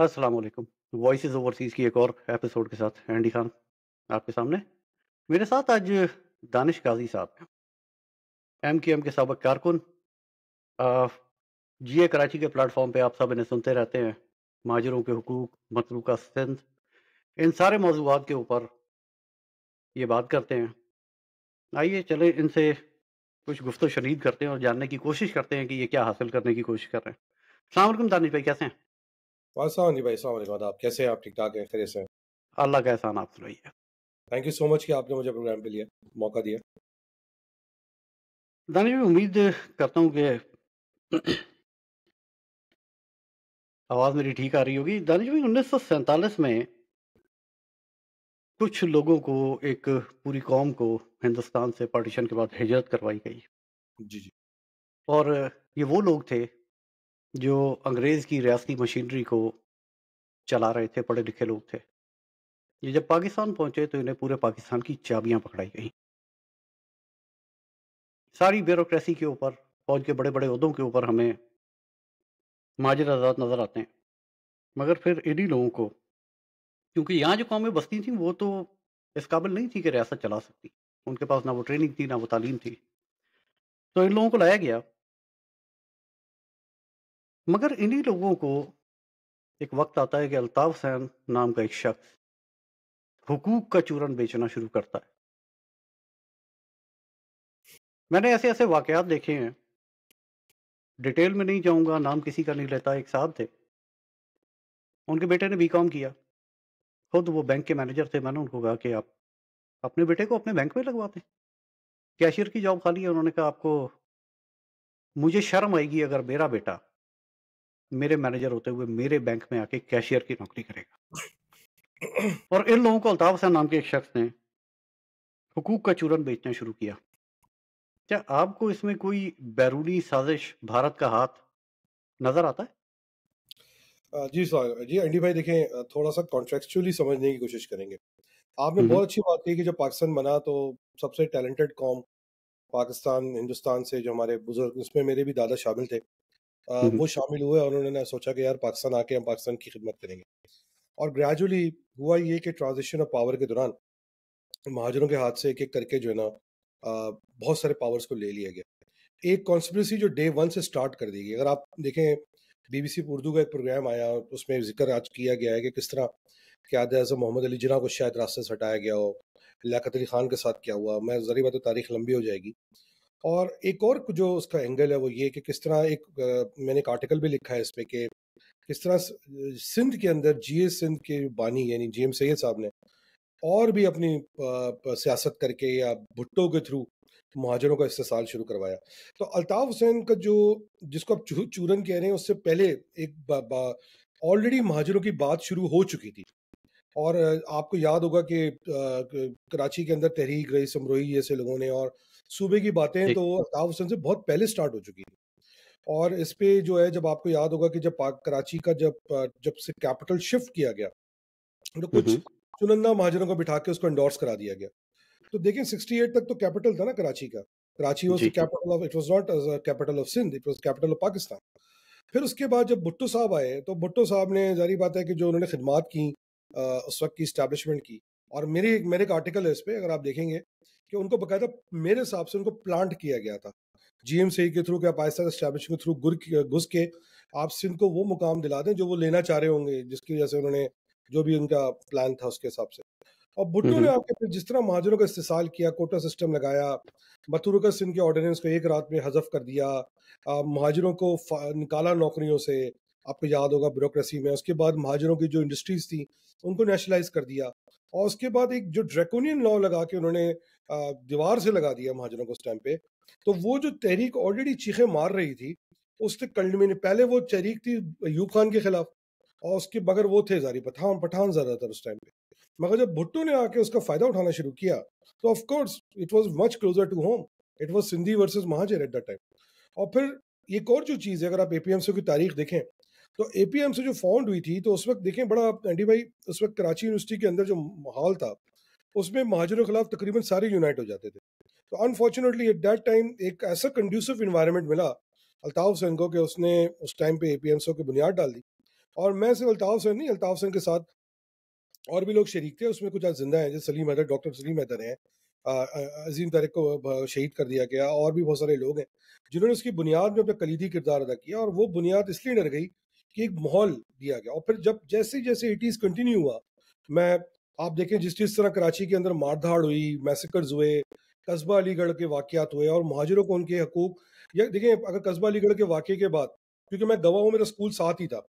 अस्सलाम वालेकुम। Voices overseas की एक और एपिसोड के साथ एंडी खान आपके सामने। मेरे साथ आज दानिश काज़ी साहब हैं, एमक्यूएम के साबिक़ कारकुन। अ, जिए कराची के प्लेटफ़ॉर्म पे आप सब इन्हें सुनते रहते हैं। महाजिरों के हुकूक, मतरूका सिंध, इन सारे मौज़ूआत के ऊपर ये बात करते हैं। आइए चलें इनसे कुछ गुफ्त-ओ-शनीद करते हैं और जानने की कोशिश करते हैं कि ये क्या हासिल करने की कोशिश कर रहे हैं। अस्सलाम वालेकुम दानिश भाई, कैसे हैं? वाह! जी भाई, अस्सलाम वालेकुम आदाब। कैसे हैं आप? ठीक-ठाक हैं? खैरियत से हैं? अल्लाह का एहसान, आप सुनाइए। थैंक यू सो मच कि आपने मुझे प्रोग्राम पे लिया, मौका दिया। दानिश भाई, उम्मीद करता हूँ कि आवाज़ मेरी ठीक आ रही होगी। दानिश भाई, 1947 में कुछ लोगों को, एक पूरी कौम को हिंदुस्तान से पार्टीशन के बाद हिजरत करवाई गई जी, जी। और ये वो लोग थे जो अंग्रेज़ की रियासती मशीनरी को चला रहे थे, पढ़े-लिखे लोग थे। ये जब पाकिस्तान पहुँचे तो इन्हें पूरे पाकिस्तान की चाबियाँ पकड़ाई गईं। सारी ब्यूरोक्रेसी के ऊपर, फ़ौज के बड़े-बड़े ओहदों के ऊपर हमें महाजिर हज़रात नज़र आते हैं। मगर फिर इन्हीं लोगों को, क्योंकि यहाँ जो कौमें बसती थीं वो तो इस काबिल नहीं थी कि रियासत चला सकती। उनके पास ना वो ट्रेनिंग थी, ना वो तालीम थी। तो इन लोगों को लाया गया, मगर इन्हीं लोगों को एक वक़्त आता है कि अल्ताफ़ हुसैन नाम का एक शख़्स हुकूक का चूरन बेचना शुरू करता है। मैंने ऐसे-ऐसे वाक़यात देखे हैं, डिटेल में नहीं जाऊँगा, नाम किसी का नहीं लेता। एक साहब थे, उनके बेटे ने बीकॉम किया, खुद वो बैंक के मैनेजर थे। मैंने उनको कहा कि आप अपने बेटे को अपने बैंक में लगवा दें, कैशियर की जॉब खाली है। उन्होंने कहा, आपको, मुझे शर्म आएगी अगर मेरा बेटा मेरे मैनेजर होते हुए मेरे बैंक में आके कैशियर की नौकरी करेगा। और इन लोगों को अल्ताफ़ हुसैन नाम के एक शख़्स ने हुकूक का चूरन बेचना शुरू किया। क्या आपको इसमें कोई बैरूनी साज़िश, भारत का हाथ नज़र आता है? जी एंडी भाई देखें थोड़ा-सा कॉन्टेक्सचुअली समझने की कोशिश करेंगे। आपने हुँ, हुँ। बहुत अच्छी बात कही कि जब पाकिस्तान बना तो सबसे टैलेंटेड कौम पाकिस्तान, हिंदुस्तान से जो हमारे बुज़ुर्ग उसमें मेरे भी दादा शामिल थे। हुँ, हुँ। वो शामिल हुए और उन्होंने सोचा कि यार पाकिस्तान आके हम पाकिस्तान की खिदमत करेंगे। और ग्रेजुअली हुआ ये कि ट्रांज़िशन ऑफ पावर के दौरान महाजनों के हाथ से एक-एक करके जो है ना बहुत सारे पावर्स को ले लिया गया। एक कॉन्स्पिरेसी जो डे 1 से स्टार्ट कर दी गई। अगर आप देखें बीबीसी उर्दू का एक प्रोग्राम आया उसमें ज़िक्र आज किया गया है कि किस तरह क़याद-ए-आज़म मोहम्मद अली जिन्ना को शायद रास्ते से हटाया गया हो, लियाकत अली खान के साथ क्या हुआ, मैं ज़ाहिर बात है तारीख़ लंबी हो जाएगी। और एक और जो उसका एंगल है वो ये कि किस तरह मैंने एक आर्टिकल भी लिखा है इस पे कि किस तरह सिंध के अंदर जीए सिंध के बानी यानी जेएम सैयद साहब ने और भी अपनी सियासत करके या भुट्टो के थ्रू मुहाजिरों का इस्तेसाल शुरू करवाया। तो अल्ताफ़ हुसैन का जो जिसको आप चूरन कह रहे हैं उससे पहले एक ऑलरेडी मुहाजिरों की बात शुरू हो चुकी थी। और आपको याद होगा कि कराची के अंदर तहरीक रईस अमरोही जैसे लोगों ने और सूबे की बातें जी। तो अल्ताफ़ हुसैन से बहुत पहले स्टार्ट हो चुकी थी। और इस पे जो है जब आपको याद होगा कि जब कराची का जब से कैपिटल शिफ्ट किया गया तो हुँ, कुछ हुँ। चुनिंदा महाजनों को बिठा के उसको एंडोर्स करा दिया गया। तो देखिए 68 तक तो कैपिटल था ना कराची का। कराची वाज़ द जी। Capital of it was not as a capital of Sindh, it was capital of Pakistan. फिर उसके बाद जब भुट्टो साहब आए, तो भुट्टो साहब ने ज़ाहिर बात है कि जो उन्होंने खिदमात की उस वक़्त की एस्टेब्लिशमेंट की और मेरे एक आर्टिकल है इस पे अगर आप देखेंगे कि उनको बाकायदा मेरे हिसाब से उनको प्लांट किया गया था। जीएमसी के थ्रू क्या पाकिस्तान एस्टेब्लिशमेंट के थ्रू घुस के आप सिंध को वो मुकाम दिला दें जो वो लेना चाह रहे होंगे, जिसकी वजह से उन्होंने जो भी उनका प्लान था उसके हिसाब से। और हुँ, भुट्टो ने हुँ। आके फिर जिस तरह महाजनों का इस्तेसाल किया, कोटा सिस्टम लगाया, बतूरुका सिंध के ऑर्डिनेंस को एक रात में हज़फ कर दिया, महाजरों को निकाला नौकरियों से, आपको याद होगा ब्यूरोक्रेसी में। उसके बाद महाजरों की जो इंडस्ट्रीज थी उनको नेशनलाइज कर दिया और उसके बाद एक जो ड्रैकोनियन लॉ लगा के उन्होंने दीवार से लगा दिया महाजरों को उस टाइम पे। तो वो जो तहरीक ऑलरेडी चीखें मार रही थी उससे कल्मिने पहले वो तहरीक थी अयूब खान के खिलाफ और उसके बगैर वो थे जारी पठान पठान ज्यादातर उस टाइम पे। मगर जब भुट्टो ने आके उसका फायदा उठाना शुरू किया तो of course it was much closer to home. It was Sindhi versus Mohajir at that time. और फिर एक और जो चीज़ है अगर आप एपीएमसी की तारीख देखें तो एपीएमसी जो फाउंड हुई थी तो उस वक्त देखें बड़ा एंडी भाई उस वक्त कराची यूनिवर्सिटी के अंदर जो माहौल था उसमें महाजरों के खिलाफ तकरीबन सारे यूनाइट हो जाते थे। तो अनफॉर्चुनेटली एट दैट टाइम एक ऐसा कंड्यूसिव इन्वायरमेंट मिला अल्ताफ हुसैन को कि उसने उस टाइम पे एपीएमसी की बुनियाद डाल दी और मैं सिर्फ अल्ताफ हुसैन नहीं, अल्ताफ हुसैन के साथ और भी लोग शरीक थे, उसमें कुछ आज जिंदा हैं, जैसे सलीम हैदर, डॉक्टर सलीम हैदर हैं, अजीम तारिक को शहीद कर दिया गया, और भी बहुत सारे लोग हैं जिन्होंने उसकी बुनियाद में अपना कलीदी किरदार अदा किया, और वो बुनियाद इसलिए डर गई कि एक माहौल दिया गया। और फिर जब जैसे जैसे 80s कंटिन्यू हुआ, मैं आप देखें जिस जिस तरह कराची के अंदर मारधाड़ हुई, मैसेकर्स हुए, कस्बा अलीगढ़ के वाकयात हुए, और महाजिरों को उनके हकूक, या देखें अगर कस्बा अलीगढ़ के वाकये के बाद, क्योंकि मैं गवाह हूँ, मेरा स्कूल साथ ही था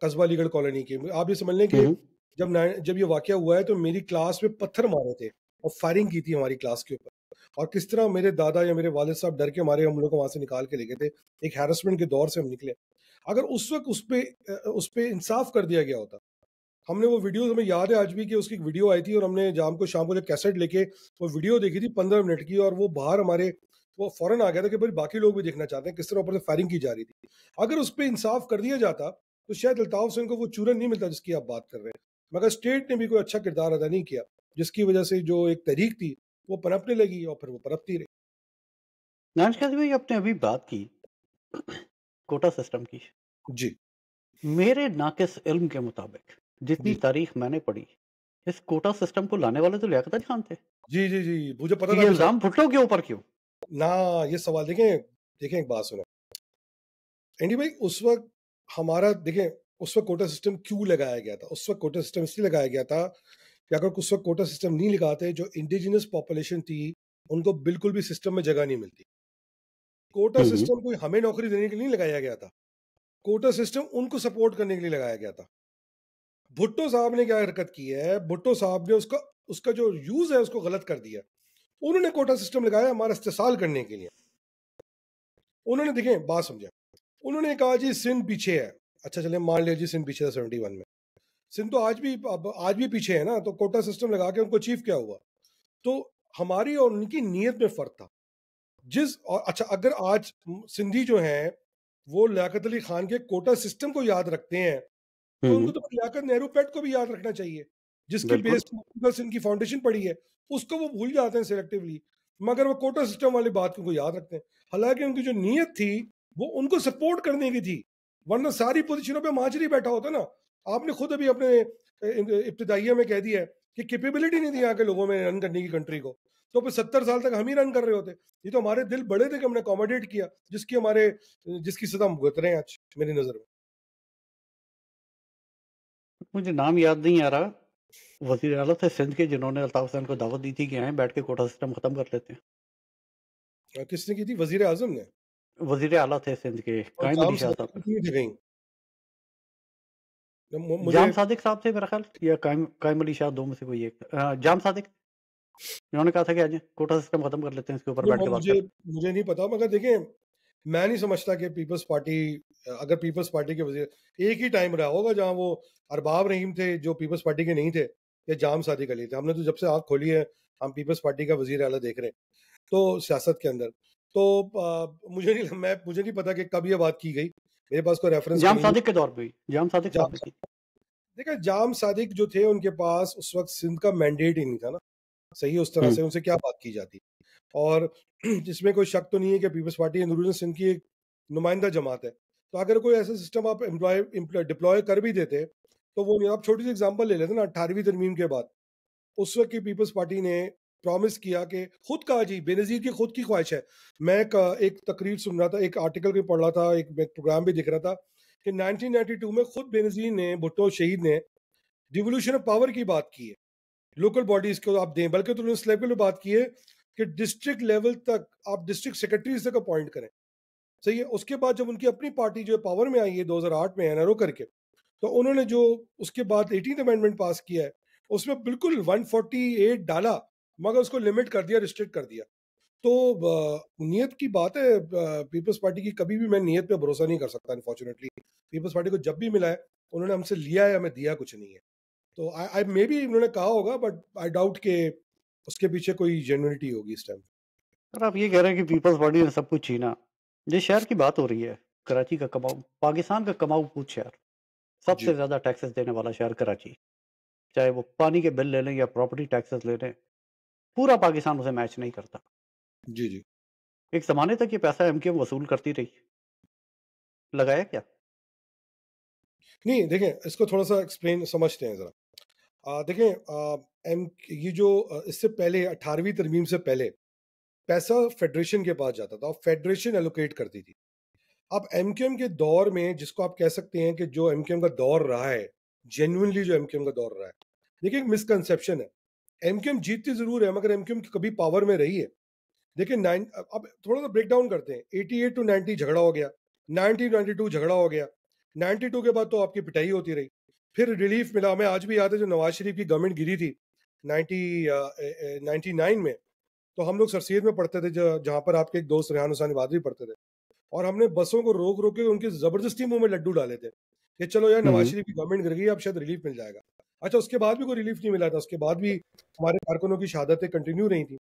कस्बा अलीगढ़ कॉलोनी के, आप ये समझ लें कि हम्म, जब ये वाकया हुआ है तो मेरी क्लास में पत्थर मारे थे और फायरिंग की थी हमारी क्लास के ऊपर, और किस तरह मेरे दादा या मेरे वालिद साहब डर के मारे हम लोग को वहां से निकाल के ले गए थे, एक हैरेसमेंट के दौर से हम निकले। अगर उस वक्त उस पे इंसाफ कर दिया गया होता, हमने वो वीडियो, हमें याद है आज भी कि उसकी वीडियो आई थी, और हमने शाम को जब कैसेट लेके वो वीडियो देखी थी 15 मिनट की, और वो बाहर हमारे वो फौरन आ गया था कि भाई बाकी लोग भी देखना चाहते हैं किस तरह ऊपर से फायरिंग की जा रही थी। अगर उस पर इंसाफ कर दिया जाता तो शायद अल्ताफ हुसैन को वो चूरन नहीं मिलता जिसकी आप बात कर रहे हैं, मगर स्टेट ने भी कोई अच्छा किरदार अदा नहीं किया, जिसकी वजह से जो एक तहरीक थी वो पनपने लगी, और फिर वो पनपती रही। नाशकाद भाई आपने अभी बात की कोटा सिस्टम की। जी मेरे नाकिस इल्म के मुताबिक जितनी जी तारीख मैंने पढ़ी, इस कोटा सिस्टम को लाने वाले तो लियाकत अली खान थे। जी जी जी, मुझे पता तो था ये कुछ इल्जाम भुट्टो के ऊपर क्यों? ना। ये सवाल देखें, देखें एक बात सुनो एंडी भाई, उस वक्त हमारा देखें, उस वक्त कोटा सिस्टम क्यों लगाया गया था? उस वक्त कोटा सिस्टम इसलिए लगाया गया था कि अगर उस वक्त कोटा सिस्टम नहीं लगाते, जो इंडिजिनस पॉपुलेशन थी उनको बिल्कुल भी सिस्टम में जगह नहीं मिलती। कोटा हम्म, सिस्टम कोई हमें नौकरी देने के लिए नहीं लगाया गया था, कोटा सिस्टम उनको सपोर्ट करने के लिए लगाया गया था। भुट्टो साहब ने क्या हरकत की है, भुट्टो साहब ने उसका उसका जो यूज है उसको गलत कर दिया। उन्होंने कोटा सिस्टम लगाया हमारा इस्तेसाल करने के लिए। उन्होंने, देखें बात समझा, उन्होंने कहा जी सिंध पीछे है। अच्छा चले मान लिया जी सिंध पीछे था 71 में, सिंध तो आज भी पीछे है ना, तो कोटा सिस्टम लगा के उनको अचीव क्या हुआ? तो हमारी और उनकी नीयत में फर्क था। अच्छा, अगर आज सिंधी जो हैं वो लियाकत अली खान के कोटा सिस्टम को याद रखते हैं, तो हम्म, उनको तो लियाकत नेहरू पैट को भी याद रखना चाहिए, जिसकी बिल्कुल। बेस पर सिंध की फाउंडेशन पड़ी है। उसको वो भूल जाते हैं सिलेक्टिवली, मगर वो कोटा सिस्टम वाली बात को याद रखते हैं। हालांकि उनकी जो नीयत थी वो उनको सपोर्ट करने की थी, वरना सारी पोजीशनों पे महाजरी बैठा होता ना। आपने खुद अभी अपने इब्तिदाइया में कह दिया है कि कैपेबिलिटी नहीं थी यहाँ के लोगों में रन करने की कंट्री को, तो फिर 70 साल तक हम ही रन कर रहे होते। ये तो हमारे दिल बड़े थे कि हमने अकोमोडेट किया, जिसकी सजा हम भुगत रहे हैं आज मेरी नजर में। मुझे नाम याद नहीं आ रहा, वजीर आला थे सिंध के जिन्होंने अल्ताफ हुसैन को दावत दी थी कि आए बैठ के कोटा सिस्टम खत्म कर लेते हैं। किसने की थी? वजीर आजम ने। वजीर आला थे सिंध के और कायम जाम अली शाह साहब। सादिक नहीं थे कहीं? मुझे जाम सादिक साहब थे मेरा ख्याल, या कायम कायम अली शाह, दो में से कोई एक। जाम सादिक, उन्होंने कहा था कि आज कोटा सिस्टम खत्म कर लेते हैं, इसके ऊपर बैठ के बात मुझे करते मुझे नहीं पता, मगर देखें मैं नहीं समझता कि पीपल्स पार्टी, अगर पीपल्स पार्टी के वजीर, एक ही टाइम रहा होगा जहां वो अरबाब रहीम थे जो पीपल्स पार्टी के नहीं थे, या जाम सादिक अली थे। हमने तो जब से आंख खोली है हम पीपल्स पार्टी का वजीर आला देख रहे हैं, तो सियासत के अंदर। तो मुझे नहीं पता कि कब ये बात की गई, मेरे पास कोई हैं। रेफरेंस भी जाम नहीं सादिक के दौर पे भी, जाम सादिक साहब है। ने की। देखा, जाम सादिक जो थे उनके पास उस वक्त सिंध का मैंडेट ही नहीं था ना, सही है, उस तरह हम्म, से उनसे क्या बात की जाती। और जिसमें कोई शक तो नहीं है कि पीपल्स पार्टी अंदरूनी सिंध की एक नुमाइंदा जमात है, तो अगर कोई ऐसा सिस्टम आप डिप्लॉय कर भी देते तो वो नहीं। आप छोटी सी एग्जांपल ले लेते ना, 18वीं तरमीम के बाद उस वक्त की पीपल्स पार्टी ने प्रॉमिस किया कि, खुद कहा जी, बेनजीर की खुद की ख्वाहिश है। मैं एक तकरीर सुन रहा था, एक आर्टिकल भी पढ़ रहा था, एक प्रोग्राम भी दिख रहा था कि 1992 में खुद बेनजीर ने, भुट्टो शहीद ने डिवोल्यूशन ऑफ पावर की बात की है, लोकल बॉडीज को आप दें, बल्कि तो उस लेवल पे बात की है कि डिस्ट्रिक्ट लेवल तक आप डिस्ट्रिक्ट सेक्रेटरीज तक अपॉइंट करें। सही है। उसके बाद जब उनकी अपनी पार्टी जो पावर में आई है 2008 में एनआरओ करके, तो उन्होंने जो उसके बाद 18th अमेंडमेंट पास किया है, उसमें बिल्कुल 148 डाला, मगर उसको लिमिट कर दिया, रिस्ट्रिक्ट कर दिया। तो नीयत की बात है, पीपल्स पार्टी की कभी भी मैं नीयत पे भरोसा नहीं कर सकता अनफॉर्चुनेटली। पीपल्स पार्टी को जब भी मिला है उन्होंने हमसे लिया है, हमें दिया कुछ नहीं है। तो आई मे बी उन्होंने कहा होगा, बट आई डाउट के उसके पीछे कोई जेन्युइनिटी होगी इस टाइम। और आप ये कह रहे हैं कि पीपल्स पार्टी ने सब कुछ छीना। जिस शहर की बात हो रही है, कराची का कमाऊ, पाकिस्तान का कमाऊ पूछ शहर, सबसे जी ज्यादा टैक्सेस देने वाला शहर कराची, चाहे वो पानी के बिल ले लें या प्रॉपर्टी टैक्सेस ले लें, पूरा पाकिस्तान उसे मैच नहीं करता। जी जी। एक जमाने तक ये पैसा एमक्यूएम वसूल करती रही, लगाया क्या? नहीं देखें, इसको थोड़ा सा एक्सप्लेन समझते हैं जरा। देखें, एम ये जो इससे पहले 18वीं तरमीम से पहले पैसा फेडरेशन के पास जाता था और फेडरेशन एलोकेट करती थी। अब एमक्यूएम के दौर में जिसको आप कह सकते हैं कि जो एमक्यूएम का दौर रहा है, जेन्युइनली जो एमक्यूएम का दौर रहा है, देखिए एक मिसकंसेप्शन है। एमक्यूएम जीतती जरूर है मगर एमक्यूएम कभी पावर में रही है? देखिए अब थोड़ा सा ब्रेक डाउन करते हैं। 88 टू 90 झगड़ा हो गया, 1992 झगड़ा हो गया, 92 के बाद तो आपकी पिटाई होती रही, फिर रिलीफ मिला। हमें आज भी याद है जो नवाज शरीफ की गवर्नमेंट गिरी थी 99 में, तो हम लोग सरसीद में पढ़ते थे जहाँ पर आपके एक दोस्त रेहान हुसैन वादरी पढ़ते थे, और हमने बसों को रोक रोक के उनके जबरदस्ती मुंह में लड्डू डाले थे कि चलो यार नवाज हम्म। शरीफ की गवर्नमेंट गिर गई, अब शायद रिलीफ मिल जाएगा। अच्छा, उसके बाद भी कोई रिलीफ नहीं मिला था, उसके बाद भी हमारे कारकुनों की शहादतें कंटिन्यू रही थी।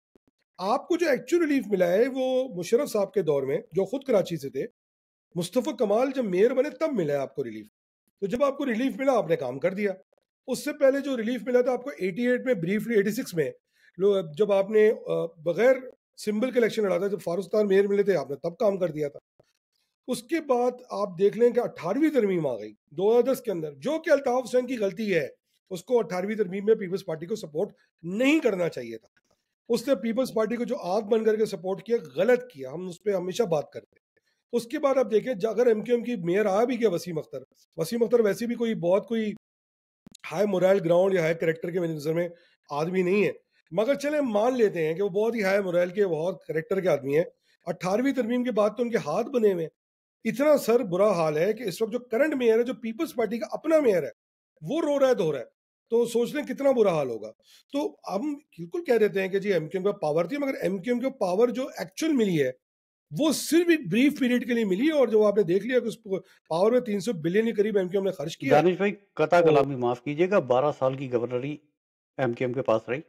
आपको जो एक्चुअल रिलीफ मिला है वो मुशर्रफ साहब के दौर में, जो खुद कराची से थे। मुस्तफ़ा कमाल जब मेयर बने तब मिला है आपको रिलीफ। तो जब आपको रिलीफ मिला आपने काम कर दिया। उससे पहले जो रिलीफ मिला था आपको 88 में, ब्रीफली 86 में, जब आपने बगैर सिंबल के इलेक्शन लड़ा था, जब फारूक मेयर मिले थे, आपने तब काम कर दिया था। उसके बाद आप देख लें कि 18वीं तरमीम आ गई 2010 के अंदर, जो कि अल्ताफ हुसैन की गलती है। उसको 18वीं तरमीम में पीपल्स पार्टी को सपोर्ट नहीं करना चाहिए था। उसने पीपल्स पार्टी को जो आग बन करके सपोर्ट किया, गलत किया, हम उस पर हमेशा बात करते हैं। उसके बाद आप देखें, अगर एमक्यूएम की मेयर आ भी गया वसीम अख्तर वैसे भी कोई हाई मोरल ग्राउंड या हाई कैरेक्टर के मेरी नजर में आदमी नहीं है, मगर चले मान लेते हैं कि वो बहुत ही हाई मोरल के, बहुत कैरेक्टर के आदमी है। 18वीं तरमीम के बाद तो उनके हाथ बने हुए हैं। इतना सर बुरा हाल है कि इस वक्त जो करंट मेयर है, जो पीपल्स पार्टी का अपना मेयर है, वो रो रहा है, धो रहा है। तो सोच लें कितना बुरा हाल होगा। तो हम बिल्कुल कह देते हैं कि जी एमक्यूएम का पावर थी, मगर एमक्यूएम को पावर जो एक्चुअल मिली है वो सिर्फ एक ब्रीफ पीरियड के लिए मिली है। और जो आपने देख लिया कि उस पावर में 300 बिलियन के करीब एमक्यूएम ने खर्च किया है। दानिश भाई, कता तो कलामी माफ कीजिएगा, 12 साल की गवर्नरी एमकेएम के पास रही।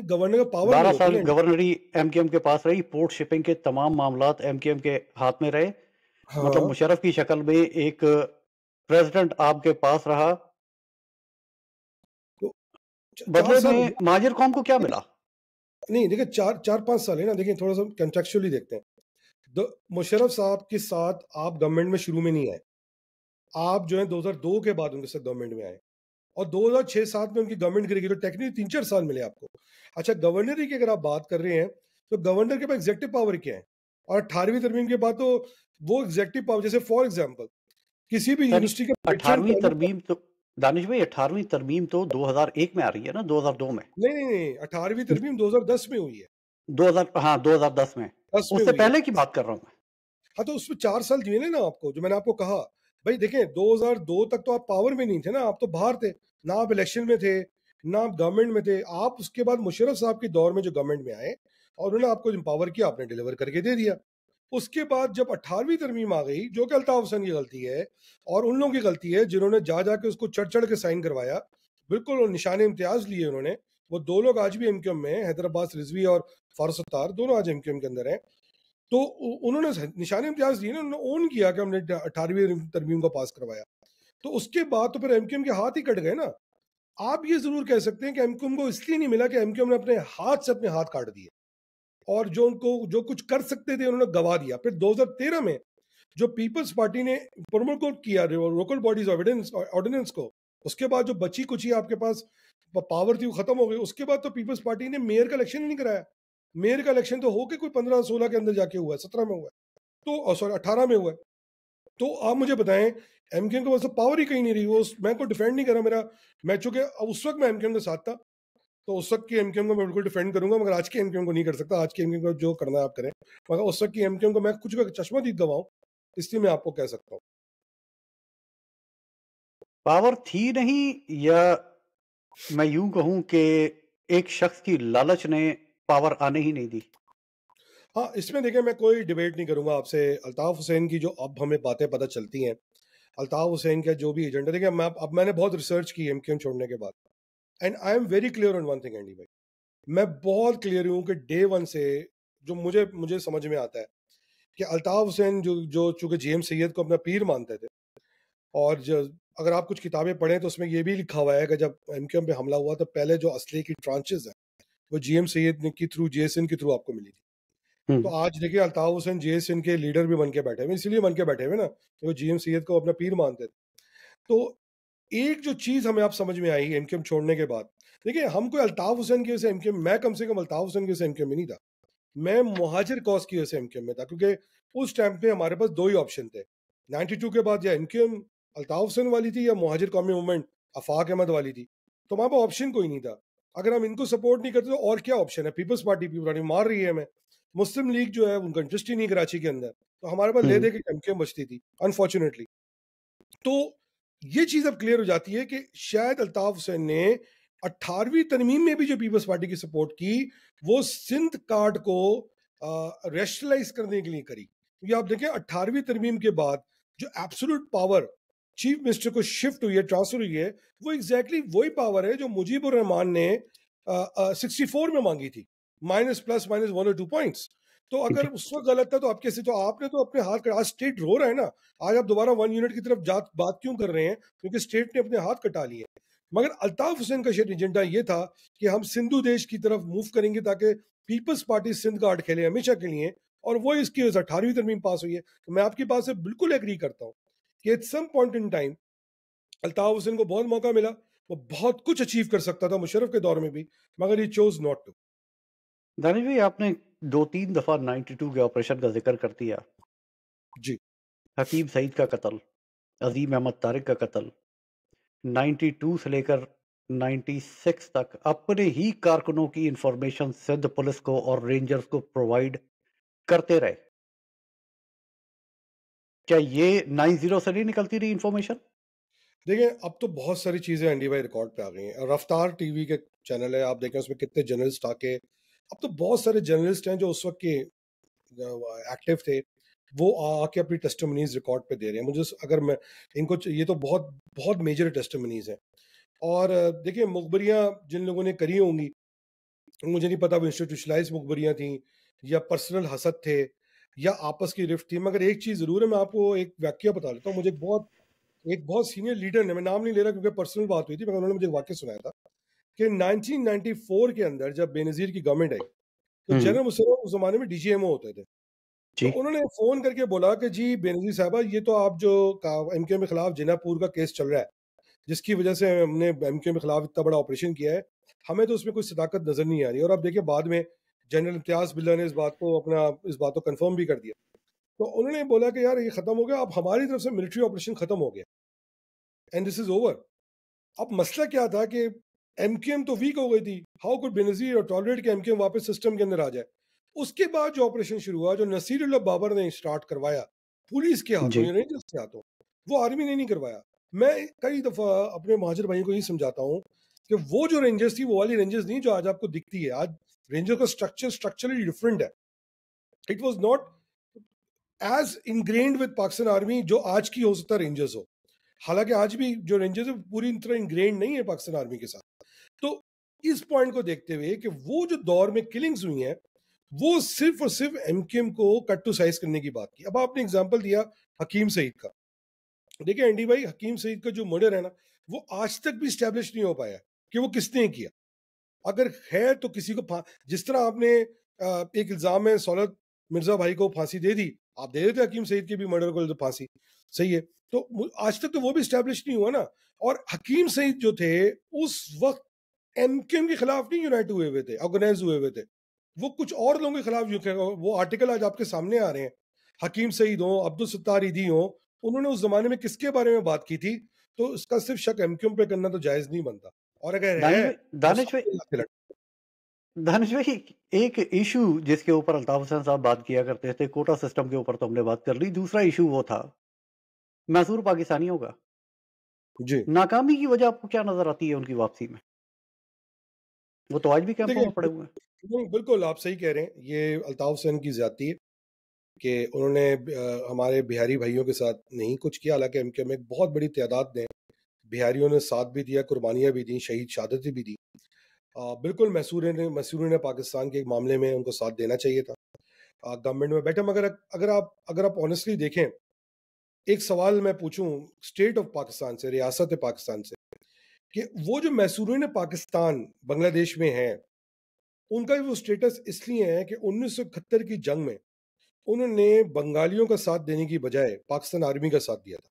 गवर्नर का पावर नहीं 12 होती साल ना। गवर्नरी एमकेएम के पास रही, पोर्ट शिपिंग के तमाम मामलात एमकेएम के हाथ में रहे। मतलब हाँ, मुशर्रफ की शक्ल में एक प्रेसिडेंट आपके पास रहा। तो चार बदले साल में महाजिर कौम को क्या मिला? नहीं, देखिए 4-5 साल है ना। देखिए थोड़ा सा कंटेक्चुअली देखते हैं। मुशर्रफ साहब के साथ आप गवर्नमेंट में शुरू में नहीं आए, आप जो है 2002 के बाद उनके साथ गवर्नमेंट में आए, और 2006-7 में उनकी गवर्नमेंट गिरी, तो टेक्निकली 3-4 साल मिले आपको। अच्छा, गवर्नर की अगर आप बात कर रहे हैं, तो गवर्नर के पास एग्जेक्टिव पावर क्या है? और 18वीं तरमीम के बाद तो वो एग्जेक्टिव पावर, जैसे फॉर एग्जाम्पल किसी भी यानी यूनिवर्सिटी का पेट्रन 18वीं पहले। तरमीम तो, दानिश भाई 18वीं तरमीम तो 2001 में आ रही है ना, 2002 में? नहीं नहीं नहीं, 18वीं तरमीम 2010 में हुई है। 2000, हाँ 2010 में। 10 में उससे हुई है। पहले की बात कर रहा हूँ मैं। हाँ, तो उसमें 4 साल दिए ना आपको, जो मैंने आपको कहा। भाई देखें, 2002 तक तो आप पावर में नहीं थे ना, आप तो बाहर थे। ना आप इलेक्शन में थे, ना आप गवर्नमेंट में थे। आप उसके बाद मुशर्रफ साहब के दौर में जो गवर्नमेंट में आए, और उन्होंने आपको एम्पावर किया, आपने डिलीवर करके दे दिया। उसके बाद जब 18वीं तरमीम आ गई, जो कि अल्ताफ हुसैन की गलती है और उन लोगों की गलती है जिन्होंने जा जाके उसको चढ़ चढ़ के साइन करवाया, बिल्कुल वो निशान इम्तियाज लिए उन्होंने। वो दो लोग आज भी एमक्यूएम में हैं, हैदर अब्बास रिजवी और फारूक सत्तार, दोनों आज एमक्यूएम के अंदर हैं। तो उन्होंने निशान इम्तियाज दिए ना, उन्होंने ओन किया कि हमने 18वीं तरमीम को पास करवाया। तो उसके बाद तो फिर एमक्यूएम के हाथ ही कट गए ना। आप ये जरूर कह सकते हैं कि एमक्यूएम को इसलिए नहीं मिला कि एमक्यूएम ने अपने हाथ से अपने हाथ काट दिए, और जो उनको जो कुछ कर सकते थे उन्होंने गवा दिया। फिर 2013 में जो पीपल्स पार्टी ने प्रोमोट किया लोकल बॉडीज ऑर्डिनेंस को, उसके बाद जो बची कुची आपके पास पावर थी वो खत्म हो गई। उसके बाद तो पीपल्स पार्टी ने मेयर का इलेक्शन ही नहीं कराया। मेयर का इलेक्शन तो होके कोई 15-16 के अंदर जाके हुआ है, 17 में हुआ है, तो सॉरी 18 में हुआ है। तो आप मुझे बताएं, एमकेएम के पास तो पावर ही कहीं नहीं रही। वो मैं को डिफेंड नहीं कर रहा, मेरा, मैं चूंकि उस वक्त मैं एमकेएम के साथ था, तो उस वक्त की एमकेएम को मैं बिल्कुल डिफेंड करूंगा, मगर आज के एमकेएम को नहीं कर सकता। आज के एमकेएम को जो करना है आप करें, मगर उस वक्त की एमकेएम को मैं कुछ भी चश्मदीद गवाऊं, इसलिए मैं आपको कह सकता हूँ। पावर थी नहीं, या मैं यूं कहूं कि एक शख्स की लालच ने पावर आने ही नहीं दी? हाँ, इसमें देखिए मैं कोई डिबेट नहीं करूंगा आपसे। अल्ताफ हुसैन की जो अब हमें बातें पता चलती हैं, अल्ताफ हुसैन का जो भी एजेंडा, देखिए अब मैंने बहुत रिसर्च की एमकेएम छोड़ने के बाद, and I am very clear on one thing Andy भाई। मैं बहुत क्लियर हूँ कि डे वन से जो मुझे मुझे समझ में आता है कि अल्ताफ हुसैन जो जो चूंकि जेएम सैयद को अपना पीर मानते थे, और जो अगर आप कुछ किताबें पढ़ें तो उसमें ये भी लिखा हुआ है कि जब एमकेएम पे हमला हुआ तो पहले जो असले की ट्रांचेस है वो जेएम सैयद ने की थ्रू, जेएसएन के थ्रू आपको मिली थी। तो हम्म। आज देखिए अल्ताफ हुसैन जेएसएन के लीडर भी बन के बैठे हुए, इसलिए बन के बैठे हुए ना कि वो जेएम सैयद को अपना पीर मानते थे। तो एक जो चीज हमें आप समझ में आई एमक्यूएम छोड़ने के बाद, देखिए हम कोई अल्ताफ हुसैन की वजह से एमक्यूएम, मैं कम से कम अल्ताफ हुसैन की वजह से एमक्यूएम में नहीं था, मैं मुहाजिर कौस की वजह से एमक्यूएम में था, क्योंकि उस टाइम पे हमारे पास दो ही ऑप्शन थे 92 के बाद, या एमक्यूएम अल्ताफ हुसैन वाली थी या मुहाजिर कौमी मूवमेंट आफाक अहमद वाली थी। तो हमारे पास ऑप्शन कोई नहीं था। अगर हम इनको सपोर्ट नहीं करते तो और क्या ऑप्शन है? पीपल्स पार्टी मार रही है हमें, मुस्लिम लीग जो है उनका इंटरेस्ट ही नहीं कराची के अंदर, तो हमारे पास ले हम्म। दे के एमक्यूएम बचती थी अनफॉर्चुनेटली। तो ये चीज अब क्लियर हो जाती है कि शायद अल्ताफ हुसैन ने 18वीं तरमीम में भी जो पीपल्स पार्टी की सपोर्ट की, वो सिंध कार्ड को रेशनलाइज करने के लिए करी, क्योंकि आप देखें 18वीं तरमीम के बाद जो एब्सोल्यूट पावर चीफ मिनिस्टर को शिफ्ट हुई है, ट्रांसफर हुई है, वो एग्जैक्टली वही पावर है जो मुजीबुर रहमान ने 64 में मांगी थी, माइनस प्लस माइनस 1 और 2 पॉइंट्स। तो अगर जी। उस वक्त गलत था तो आप कैसे, तो आपने तो अपने हाथ, आज स्टेट रो रहा है ना, आज आप दोबारा 1 यूनिट की तरफ बात क्यों कर रहे हैं? क्योंकि स्टेट ने अपने हाथ कटा लिए। मगर अल्ताफ हुसैन का शायद एजेंडा ये था कि हम सिंधु देश की तरफ मूव करेंगे ताकि पीपल्स पार्टी सिंध कार्ड खेले हमेशा के लिए, और वो इसकी 18वीं तरमीम पास हुई है। तो मैं आपकी बात से बिल्कुल एग्री करता हूँ कि at some point in time Altaf Hussain को बहुत मौका मिला, वो बहुत कुछ अचीव कर सकता था मुशर्रफ के दौर में भी, मगर he chose not to. Danish भाई, आपने 2-3 दफ़ा 92 के ऑपरेशन का जिक्र कर दिया। जी हकीम सईद का कत्ल, अजीम अहमद तारिक का कत्ल, 92 से लेकर 96 तक अपने ही कारकुनों की इंफॉर्मेशन सिंध पुलिस को और रेंजर्स को प्रोवाइड करते रहे। क्या ये 90 से नहीं निकलती रही इंफॉर्मेशन? देखिए, अब तो बहुत सारी चीज़ें एनडी भाई रिकॉर्ड पे आ गई हैं। रफ्तार टीवी के चैनल है, आप देखें उसमें कितने जर्नलिस्ट आके, अब तो बहुत सारे जर्नलिस्ट हैं जो उस वक्त के एक्टिव थे, वो आके अपनी टेस्टिमनीज रिकॉर्ड पे दे रहे हैं। मुझे अगर मैं इनको ये तो बहुत बहुत मेजर टेस्टिमनीज हैं। और देखिए, मुखबरियाँ जिन लोगों ने करी होंगी, मुझे नहीं पता वो इंस्टीट्यूशनलाइज मुखबरियाँ थी या पर्सनल हसद थे या आपस की रिफ्ट थी, मगर एक चीज़ ज़रूर है, मैं आपको एक वाक्य बता देता हूँ। मुझे एक बहुत सीनियर लीडर ने, मैं नाम नहीं ले रहा क्योंकि पर्सनल बात हुई थी, मगर उन्होंने मुझे एक वाक्य सुनाया था कि 1994 के अंदर जब बेनज़ीर की गवर्नमेंट आई, तो हम्म। जनरल मुशर्रफ उस जमाने में डीजीएमओ होते थे। तो जी। उन्होंने फोन करके बोला कि जी बेनज़ीर साहबा, ये तो आप जो एमके के खिलाफ जिनापुर का केस चल रहा है, जिसकी वजह से हमने एमके के खिलाफ इतना बड़ा ऑपरेशन किया है, हमें तो उसमें कोई सदाकत नजर नहीं आ रही। और अब देखिए, बाद में जनरल इम्तियाज बिल्ला ने इस बात को कंफर्म भी कर दिया। तो उन्होंने बोला कि यार ये खत्म हो गया, अब हमारी तरफ से मिलिट्री ऑपरेशन खत्म हो गया एंड दिस इज ओवर। अब मसला क्या था कि एमकेएम तो वीक हो गई थी, हाउ कुड बेनजीर और टॉलरेट के एमकेएम वापस सिस्टम के अंदर आ जाए। उसके बाद जो ऑपरेशन शुरू हुआ, जो नसीरुल्लाह बाबर ने स्टार्ट करवाया पुलिस के हाथों जी। या रेंजर्स के हाथों, वो आर्मी ने नहीं करवाया। मैं कई दफा अपने महाजिर भाइयों को ये समझाता हूँ कि वो जो रेंजर्स थी, वो वाली रेंजर्स नहीं जो आज आपको दिखती है। आज रेंजर का स्ट्रक्चरली डिफरेंट है। It was not as ingrained with Pakistan army जो आज की हो सकता रेंजर्स हो। हालांकि आज भी जो रेंजर्स है पूरी तरह इनग्रेन्ड नहीं है पाकिस्तान आर्मी के साथ। तो इस पॉइंट को देखते हुए कि वो जो दौर में किलिंग्स हुई हैं, वो सिर्फ और सिर्फ एमकेएम को कट टू साइज करने की बात की। अब आपने एग्जांपल दिया हकीम सईद का। देखिए एंडी भाई, हकीम सईद का जो मर्डर है ना, वो आज तक भी स्टैब्लिश नहीं हो पाया कि वो किसने किया। अगर है तो किसी को जिस तरह आपने एक इल्जाम है सौलत मिर्जा भाई को फांसी दे दी, आप दे देते हकीम सईद के भी मर्डर को फांसी। सही है। तो आज तक तो वो भी स्टैब्लिश नहीं हुआ ना। और हकीम सईद जो थे उस वक्त एमकेएम के खिलाफ नहीं यूनाइट हुए थे, ऑर्गेनाइज हुए थे। वो कुछ और लोगों के खिलाफ, वो आर्टिकल आज आपके सामने आ रहे हैं। हकीम सईद हो, अब्दुल सत्तार ईदी हो, उन्होंने उस जमाने में किसके बारे में बात की थी? तो इसका सिर्फ शक एमकेएम पे करना तो जायज नहीं बनता। और अगर दानिश है भाई, तो दानिश भाई, साथ में दानिश भाई, एक इशू जिसके ऊपर अल्ताफ हुसैन साहब बात किया करते थे, कोटा सिस्टम के ऊपर तो हमने बात कर ली। दूसरा इशू वो था मैसूर पाकिस्तानियों का। जी। नाकामी की वजह आपको क्या नजर आती है उनकी वापसी में? वो तो आज भी कैंपों देखिए, में पड़े हुए हैं। नहीं, बिल्कुल आप सही कह रहे हैं। ये अल्ताफ हुसैन की ज्यादती है कि उन्होंने हमारे बिहारी भाइयों के साथ नहीं कुछ किया। हालांकि एमके में एक बहुत बड़ी तादाद ने बिहारियों ने साथ भी दिया, कुर्बानियां भी दी, शहीद शहादतें भी दी। बिल्कुल मैसूर ने पाकिस्तान के एक मामले में उनको साथ देना चाहिए था, गवर्नमेंट में बैठे। मगर अगर आप ऑनेस्टली देखें, एक सवाल मैं पूछूं स्टेट ऑफ पाकिस्तान से, रियासत पाकिस्तान से, कि वो जो मैसूरीन पाकिस्तान बांग्लादेश में है, उनका वो स्टेटस इसलिए है कि 1971 की जंग में उन्होंने बंगालियों का साथ देने की बजाय पाकिस्तान आर्मी का साथ दिया था।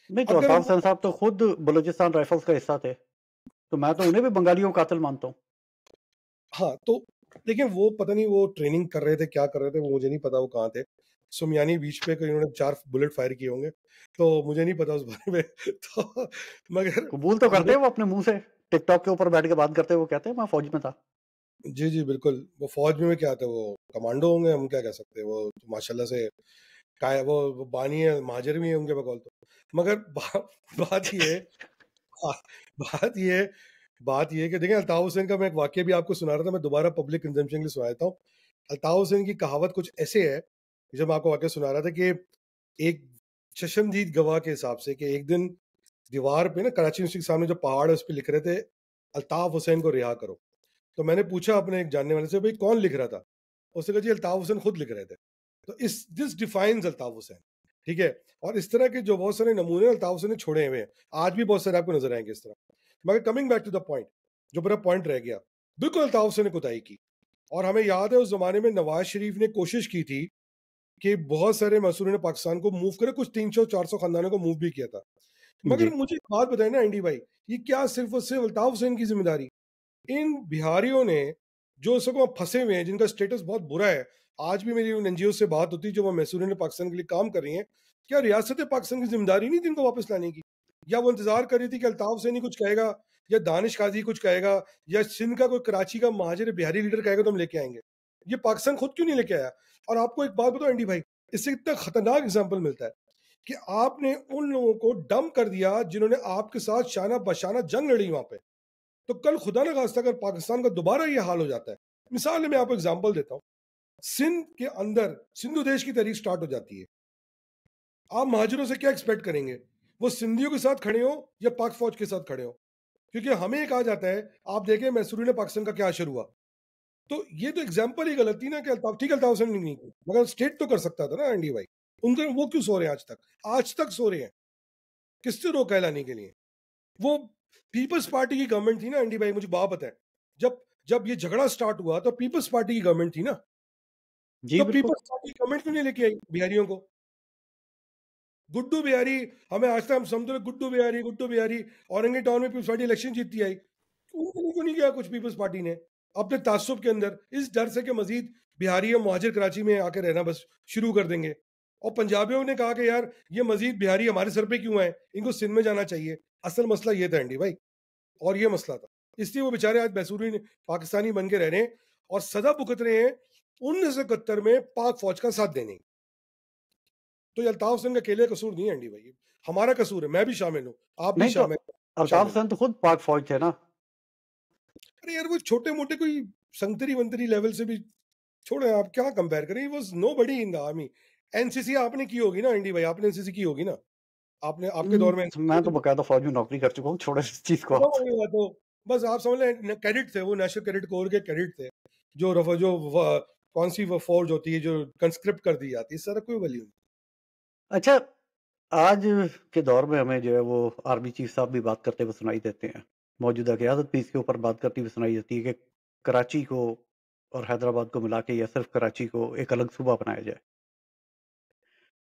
नहीं तो अगर अल्ताफ वो हुसैन साहब तो खुद बलूचिस्तान राइफल्स का हिस्सा थे, तो मैं तो उन्हें भी बंगालियों का कातिल मानता हूँ। हाँ, तो देखिए वो पता नहीं वो ट्रेनिंग कर रहे थे, क्या कर रहे थे, वो मुझे नहीं पता वो कहाँ थे। सुमियानी बीच पे कहीं उन्होंने 4 बुलेट फायर किए होंगे, तो मुझे नहीं पता उस बारे में। तो मगर कबूल तो करते हमें हैं वो अपने मुँह से, टिकटॉक के ऊपर बैठ के बात करते हैं, वो कहते हैं मैं फ़ौज में था। जी, जी, बिल्कुल। वो फ़ौज में क्या थे, वो कमांडो होंगे, हम क्या कह सकते हैं, वो तो माशाल्लाह से काय वो बानी है, महाजर भी हैं उनके बकौल तो। मगर बात ये है हाँ, बात ये है बात ये है कि देखिए अल्ताफ हुसैन का मैं एक वाक़या भी आपको सुना रहा था, मैं दोबारा पब्लिक कंज़म्पशन के लिए सुना देता हूँ। अल्ताफ हुसैन की कहावत कुछ ऐसे है, जब मैं आपको वाक़या सुना रहा था कि एक चशमदीद गवाह के हिसाब से कि एक दिन दीवार पे ना कराची यूनिवर्सिटी के सामने जो पहाड़ है, उस पे लिख रहे थे, अल्ताफ हुसैन को रिहा करो। तो मैंने पूछा अपने एक जानने वाले से, भाई कौन लिख रहा था? उसने कहा जी अल्ताफ हुसैन खुद लिख रहे थे। तो इस दिस डिफाइन्स अल्ताफ हुसैन, ठीक है? और इस तरह के जो बहुत सारे नमूने अल्ताफ हुसैन ने छोड़े हुए हैं, आज भी बहुत सारे आपको नजर आएंगे इस तरह। मगर coming back to the point, जो मेरा पॉइंट रह गया, बिल्कुल अल्ताफ हुसैन ने कुताही की। और हमें याद है उस जमाने में नवाज शरीफ ने कोशिश की थी कि बहुत सारे मसूरों ने पाकिस्तान को मूव करे, कुछ 300-400 खानदानों को मूव भी किया था। मगर जी। मुझे एक बात बताए ना एंडी भाई, ये क्या सिर्फ और सिर्फ अल्ताफ हुसैन की जिम्मेदारी? इन बिहारियों ने जो सगों फंसे हुए हैं, जिनका स्टेटस बहुत बुरा है, आज भी मेरी उन एनजीओ से बात होती है जो वो मैसूर ने पाकिस्तान के लिए काम कर रही हैं, क्या रियासत पाकिस्तान की जिम्मेदारी नहीं थी इनको वापस लाने की? या वो इंतजार कर रही थी कि अल्ताफ हुसैन ही कुछ कहेगा, या दानिश काजी कुछ कहेगा, या सिंध का कोई कराची का महाजर बिहारी लीडर कहेगा तो हम लेके आएंगे? ये पाकिस्तान खुद क्यों नहीं लेके आया? और आपको एक बात बताओ एंडी भाई, इससे इतना खतरनाक एग्जाम्पल मिलता है कि आपने उन लोगों को डम कर दिया जिन्होंने आपके साथ शाना बशाना जंग लड़ी वहां पे। तो कल खुदा न खास्ता अगर पाकिस्तान का दोबारा ये हाल हो जाता है, मिसाल मैं आपको एग्जांपल देता हूँ, सिंध के अंदर सिंधु देश की तहरीक स्टार्ट हो जाती है, आप महाजरों से क्या एक्सपेक्ट करेंगे? वो सिंधियों के साथ खड़े हो या पाक फौज के साथ खड़े हो? क्योंकि हमें एक कहा जाता है, आप देखें मैसूरी ने पाकिस्तान का क्या असर हुआ। तो ये तो एग्जाम्पल ही गलत थी ना कि अल्ताफ, ठीक है अल्ताफ हुसैन ने नहीं की, मगर स्टेट तो कर सकता था ना एंडी भाई। उनके वो क्यों सो रहे हैं आज तक सो रहे हैं, किससे रोका है लाने के लिए? वो पीपल्स पार्टी की गवर्नमेंट थी ना एंडी भाई, मुझे बात बताएं, जब जब ये झगड़ा स्टार्ट हुआ तो पीपल्स पार्टी की गवर्नमेंट थी ना, जी, तो बिल्कुल। पीपल्स पार्टी की गवर्नमेंट क्यों नहीं लेके आई बिहारियों को? गुड्डू बिहारी, हमें आज तक हम समझते रहे गुड्डू बिहारी औरंगे टाउन में पीपल्स पार्टी इलेक्शन जीतती आई, उनके लिए क्यों नहीं किया कुछ पीपल्स पार्टी ने? अपने तासुब के अंदर इस डर से कि मजीद बिहारी और मुहाजिर कराची में आके रहना बस शुरू कर देंगे। और पंजाबियों ने कहा कि यार ये मजीद बिहारी हमारे सर पे क्यों आए, इनको सिंध में जाना चाहिए। असल मसला ये था एंडी भाई, और ये मसला था, इसलिए वो बेचारे आज मैसूरी पाकिस्तानी बन के रह रहे हैं और सजा भुगत रहे हैं 1971 में पाक फौज का साथ देने की। तो ये अल्ताफ हुसैन का अकेले कसूर नहीं है एंडी भाई, हमारा कसूर है, मैं भी शामिल हूँ, आप भी नहीं तो शामिल अल्ताफ शामिल। हुसैन तो खुद पाक फ़ौज थे ना। अरे यार वो छोटे मोटे कोई संतरी वंतरी लेवल से भी छोड़े, आप क्या कंपेयर करें, was nobody in the army. NCC आपने की होगी ना एंडी भाई, आपने एनसीसी की होगी ना, आपने आपके दौर में एनसीसी मैं तो होती थी। बाकायदा फ़ौज में नौकरी कर चुका हूँ, छोड़ो इस चीज़ को तो आप। तो बस आप समझ लें कैडेट थे, वो नेशनल कैडेट कोर के कैडेट थे, जो कौन सी वो फौज होती है जो कंस्क्रिप्ट कर दी जाती है, इस तरह कोई वैल्यू नहीं। अच्छा, आज के दौर में हमें जो है वो आर्मी चीफ साहब भी बात करते हुए सुनाई देते हैं। मौजूदा क़यादत भी इसके ऊपर बात करती हुई सुनाई देती है कि कराची को और हैदराबाद को मिला के या सिर्फ़ कराची को एक अलग सूबा बनाया जाए।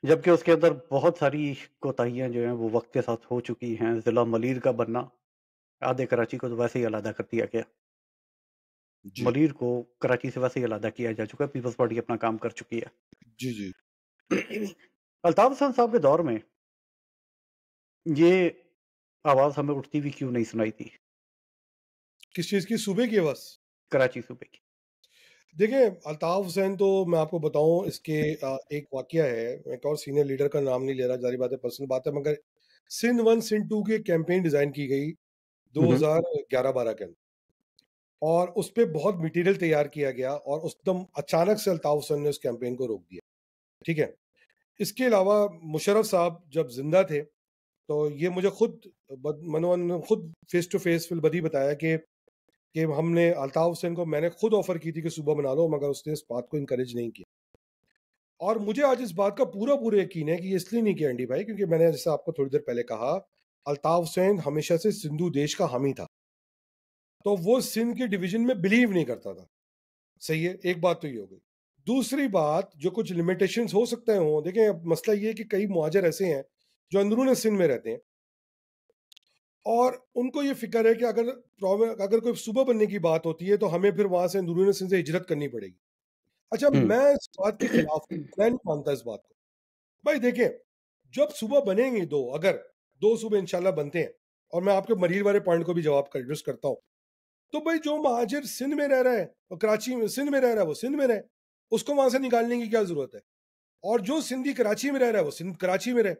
जबकि उसके अंदर बहुत सारी कोताहियाँ जो हैं वो वक़्त के साथ हो चुकी हैं। ज़िला मलीर का बनना, आधे कराची को तो वैसे ही अलहदा कर दिया गया। जी, मलीर को कराची से वैसे ही अलहदा किया जा चुका है, पीपल्स पार्टी अपना काम कर चुकी है। जी, जी। अल्ताफ़ हुसैन साहब के दौर में ये आवाज़ हमें उठती हुई क्यों नहीं सुनाई दी, किस चीज़ की, सूबे की आवाज़? कराची सूबे की? देखिए, अल्ताफ़ हुसैन तो मैं आपको बताऊँ इसके एक वाक़या है, मैं एक और सीनियर लीडर का नाम नहीं ले रहा, ज़ाहिर बात है पर्सनल बात है, मगर सिंध 1 सिंध 2 की एक कैंपेन डिज़ाइन की गई हुँ, हुँ। 2011-12 के अंदर, और उसपे बहुत मटीरियल तैयार किया गया और एकदम अचानक से अल्ताफ़ हुसैन ने उस कैंपेन को रोक दिया, ठीक है? इसके अलावा मुशर्रफ साहब जब ज़िंदा थे, तो ये मुझे खुद मनोवन ने खुद फेस टू फेस फिलबदी बताया कि हमने अल्ताफ़ हुसैन को, मैंने खुद ऑफ़र की थी कि सूबा बना लो, मगर उसने इस बात को इनकरेज नहीं किया। और मुझे आज इस बात का पूरा यकीन है कि ये इसलिए नहीं किया एंडी भाई, क्योंकि मैंने जैसे आपको थोड़ी देर पहले कहा, अल्ताफ़ हुसैन हमेशा से सिंधु देश का हामी था। तो वो सिंध के डिवीज़न में बिलीव नहीं करता था। सही है, एक बात तो ये हो गई। दूसरी बात, जो कुछ लिमिटेशंस हो सकते हों, देखें अब मसला ये है कि कई मुहाजिर ऐसे हैं जो अंदरून सिंध में रहते हैं, और उनको ये फिक्र है कि अगर कोई सूबा बनने की बात होती है तो हमें फिर वहां से अंदरून सिंध से हिजरत करनी पड़ेगी। अच्छा, मैं इस बात के खिलाफ हूँ, मैं नहीं मानता इस बात को। भाई देखें, जब सूबा बनेंगे अगर दो सूबे इंशाल्लाह बनते हैं, और मैं आपके मरीर वाले पॉइंट को भी जवाब एड्रेस करता हूँ, तो भाई जो महाजिर सिंध में रह रहा है और कराची में सिंध में रह रहा है वो सिंध में रहे, उसको वहां से निकालने की क्या जरूरत है? और जो सिंधी कराची में रह रहा है वो सिंध कराची में रहे,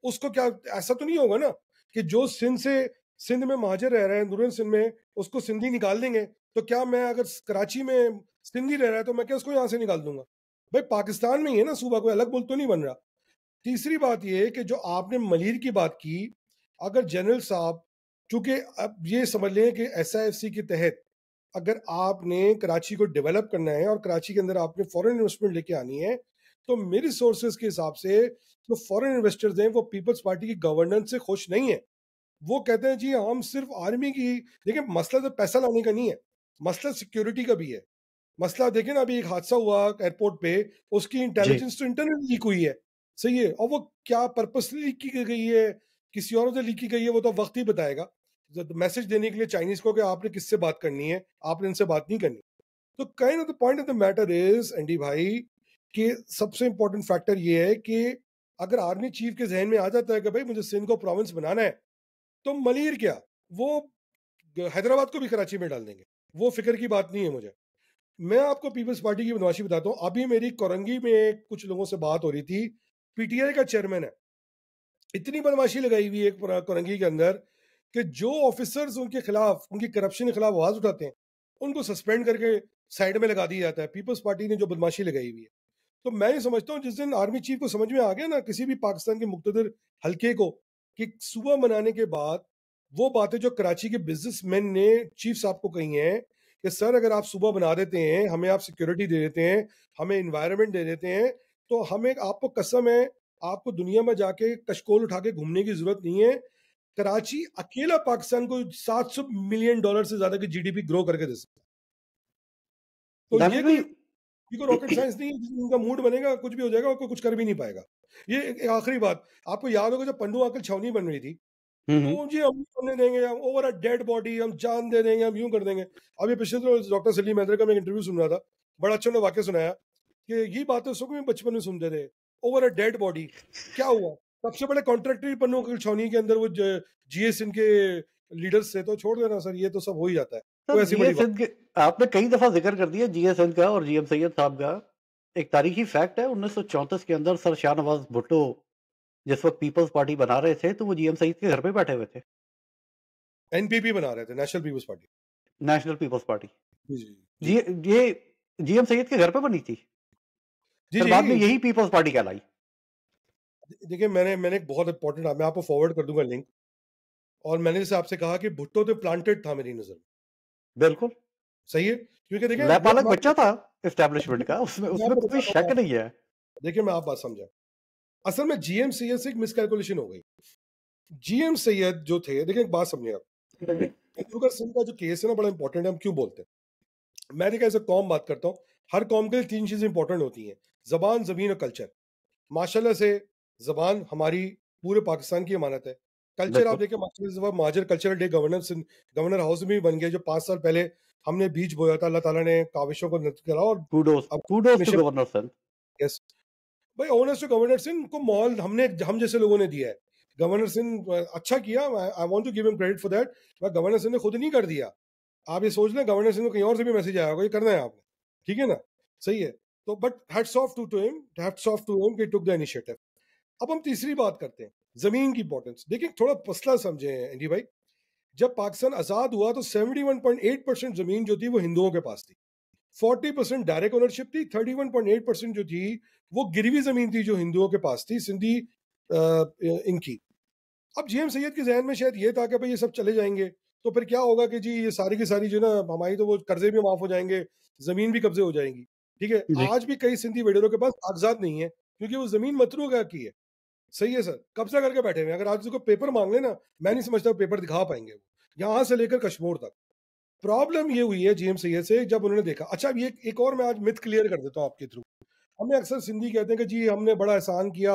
उसको क्या, ऐसा तो नहीं होगा ना कि जो सिंध में महाजिर रह रहे हैं अंदरून सिंध में, उसको सिंधी निकाल देंगे, तो क्या मैं अगर कराची में सिंधी रह रहा है तो मैं क्या उसको यहाँ से निकाल दूंगा? भाई पाकिस्तान में ही है ना सूबा, कोई अलग मुल्क तो नहीं बन रहा। तीसरी बात ये है कि जो आपने मलिर की बात की, अगर जनरल साहब, चूंकि अब ये समझ लें कि SIFC के तहत अगर आपने कराची को डेवलप करना है और कराची के अंदर आपने फॉरेन इन्वेस्टमेंट लेके आनी है, तो मेरी सोर्सेज के हिसाब से जो फॉरेन इन्वेस्टर्स हैं वो पीपल्स पार्टी की गवर्नेंस से खुश नहीं है। वो कहते हैं जी हम सिर्फ आर्मी की, देखिए मसला तो पैसा लाने का नहीं है, मसला सिक्योरिटी का भी है। मसला देखें ना, अभी एक हादसा हुआ एयरपोर्ट पे, उसकी जी। इंटेलिजेंस तो इंटरनल लीक हुई है, सही है, और वो क्या पर्पसली लीक की गई है, किसी और से लीक की गई है, वो तो वक्त ही बताएगा। मैसेज देने के लिए चाइनीज को कि आपने किससे बात करनी है, आपने इनसे बात नहीं करनी। तो kind of the point of the matter is Andy भाई, कि सबसे इंपॉर्टेंट फैक्टर ये है कि अगर आर्मी चीफ के जहन में आ जाता है कि भाई मुझे सिंध को प्रोविंस बनाना है, तो मलिर क्या, वो हैदराबाद को भी कराची में डाल देंगे, वो फिक्र की बात नहीं है मुझे। मैं आपको पीपल्स पार्टी की बदमाशी बताता हूँ। अभी मेरी कोरंगी में कुछ लोगों से बात हो रही थी, PTI का चेयरमैन है, इतनी बदमाशी लगाई हुई है कोरंगी के अंदर कि जो ऑफिसर्स उनके खिलाफ, उनकी करप्शन के खिलाफ आवाज उठाते हैं, उनको सस्पेंड करके साइड में लगा दिया जाता है। पीपल्स पार्टी ने जो बदमाशी लगाई हुई है, तो मैं ये समझता हूँ जिस दिन आर्मी चीफ को समझ में आ गया ना किसी भी पाकिस्तान के मुक्तदर हल्के को कि सूबा बनाने के बाद वो बातें जो कराची के बिजनेसमैन ने चीफ साहब को कही हैं कि सर अगर आप सूबा बना देते हैं, हमें आप सिक्योरिटी दे देते हैं, हमें इन्वायरमेंट दे देते हैं, तो हमें, आपको कसम है, आपको दुनिया में जाके कशकोल उठा के घूमने की जरूरत नहीं है। कराची अकेला पाकिस्तान को $700 मिलियन से ज्यादा की GDP ग्रो करके दे सकता है। तो दानिश भाई, ये कोई रॉकेट साइंस नहीं है, जिसमें उनका मूड बनेगा कुछ भी हो जाएगा और कोई कुछ कर भी नहीं पाएगा। ये एक आखिरी बात, आपको याद होगा जब पंडू अंकल छावनी बन रही थी, हम्म। तो जी हम नहीं बनने देंगे, हम ओवर अ डेड बॉडी, हम जान दे देंगे, हम यूं कर देंगे। अभी पिछले दिनों डॉक्टर सलीम हैदर का मैं इंटरव्यू सुन रहा था, बड़ा अच्छा उन्होंने वाक्य सुनाया कि ये बातें सब में बचपन में सुनते थे, ओवर अ डेड बॉडी। क्या हुआ, सबसे बड़े कॉन्ट्रैक्टर ही पन्नू अंकल छावनी के अंदर वो GS इनके लीडर्स से, तो छोड़ देना सर, ये तो सब हो ही जाता है, सर कोई ऐसी बड़ी जीएस बात। सिंध के, आपने कई दफा जिक्र कर दिया जीएस सिंध का और GM सैयद साहब का। एक तारीखी फैक्ट है, 1934 के अंदर सर शाहनवाज भुट्टो जिस वक्त पीपल्स पार्टी बना रहे थे, तो वो GM सईद के घर पे बैठे हुए थे। NPP बना रहे थे, national people's party. National people's party. जी जी जी जी, ये GM सईद के घर पे बनी थी, जी फिर जी। बाद में यही पीपल्स पार्टी कहलाई। देखिए मैंने एक बहुत इंपॉर्टेंट, मैं आपको फॉरवर्ड कर दूंगा लिंक, और मैंने जैसे आपसे कहा कि भुट्टो तो प्लांटेड था मेरी नजर में, बिल्कुल। सही है, क्योंकि देखिए वो लयपालक मैं बच्चा था एस्टेब्लिशमेंट का, उसमें मैं उसमें आपको कोई बताता शक हूँ, नहीं है। देखिए मैं आप बात समझा, असल में GM सैयद से एक मिसकैलकुलेशन हो गई। GM सैयद जो थे, देखिए एक बात समझिए आप, दिलरुख सिंह का जो केस है ना बड़ा इंपॉर्टेंट है, हम क्यों बोलते हैं। मैं देखिए एज ए कॉम बात करता हूँ, हर कॉम के लिए 3 चीजें इंपॉर्टेंट होती हैं, जबान, जमीन और कल्चर। माशाल्लाह से जबान हमारी पूरे पाकिस्तान की अमानत है। कल्चर आप बिल्कुल। देखिए, माशाल्लाह से महाजर कल्चरल डे गवर्नर हाउस में भी बन गया, जो 5 साल पहले हमने बीज बोया था, अल्लाह ताला ने काविशों को नष्ट करा, और कूडोस, अब kudos to Nisha, governor Singh. Yes भाई, ऑनेस्ट टू गवर्नर सिंह को माहौल हम जैसे लोगों ने दिया है। गवर्नर सिंह अच्छा किया, I want to give him credit for that, but governor Singh ने खुद नहीं कर दिया। आप ये सोच लें गवर्नर सिंह को कहीं और से भी मैसेज आया होगा, ये करना है आपने, ठीक है ना, सही है। तो but hats off to him कि टुक द इनिशिएटिव। अब हम तीसरी बात करते हैं, जमीन की इंपॉर्टेंस। देखिए थोड़ा मसला समझे एंडी भाई, जब पाकिस्तान आजाद हुआ तो 71.8% जमीन जो थी वो हिंदुओं के पास थी, 40% डायरेक्ट ओनरशिप थी, 31.8% जो थी वो गिरवी जमीन थी जो हिंदुओं के पास थी, सिंधी इनकी। अब GM सैयद के जहन में शायद ये था कि भाई ये सब चले जाएंगे तो फिर क्या होगा कि जी ये सारी की सारी जो ना हमारी, तो वो कर्जे भी माफ हो जाएंगे, जमीन भी कब्जे हो जाएंगी, ठीक है। जी। आज भी कई सिंधी वेडरों के पास कागजात नहीं है, क्योंकि वो जमीन मतरू का की है, सही है सर, कब्जा करके बैठे हुए हैं। अगर आज उसको पेपर मांग लेना, मैं नहीं समझता वो पेपर दिखा पाएंगे, वो यहाँ से लेकर कश्मीर तक। प्रॉब्लम ये हुई है GM सैयद से, जब उन्होंने देखा। अच्छा, अब ये एक और मैं आज मिथ क्लियर कर देता हूँ आपके थ्रू। हमें अक्सर सिंधी कहते हैं कि जी हमने बड़ा एहसान किया,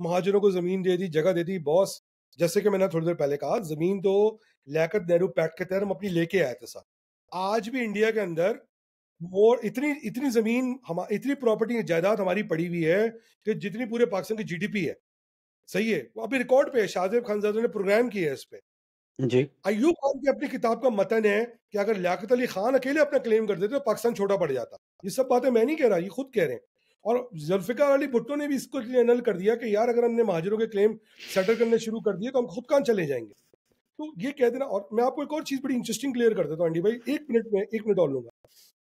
महाजनों को जमीन दे दी, जगह दे दी। बॉस, जैसे कि मैंने थोड़ी देर पहले कहा, जमीन तो लियाकत नेहरू पैक्ट के तहत हम अपनी लेके आए थे साहब। आज भी इंडिया के अंदर वो इतनी इतनी जमीन, हम इतनी प्रॉपर्टी जायदाद हमारी पड़ी हुई है कि जितनी पूरे पाकिस्तान की जीडीपी है। सही है, वो अभी रिकॉर्ड पे है, शाहजेब खानजादा ने प्रोग्राम किया है इस पे। जी। अयूब खान की अपनी किताब का मतन है कि अगर लियाकत अली खान अकेले अपना क्लेम कर देते तो पाकिस्तान छोटा पड़ जाता। ये सब बातें मैं नहीं कह रहा, ये खुद कह रहे हैं। और जुल्फिकार अली भुट्टो ने भी इसको एनल कर दिया कि यार अगर हमने महाजरों के क्लेम सेटल करने शुरू कर दिए तो हम खुद कहाँ चले जाएंगे। तो ये कह देना। और मैं आपको एक और चीज बड़ी इंटरेस्टिंग क्लियर कर देता हूँ अंडी भाई, 1 मिनट और लूंगा।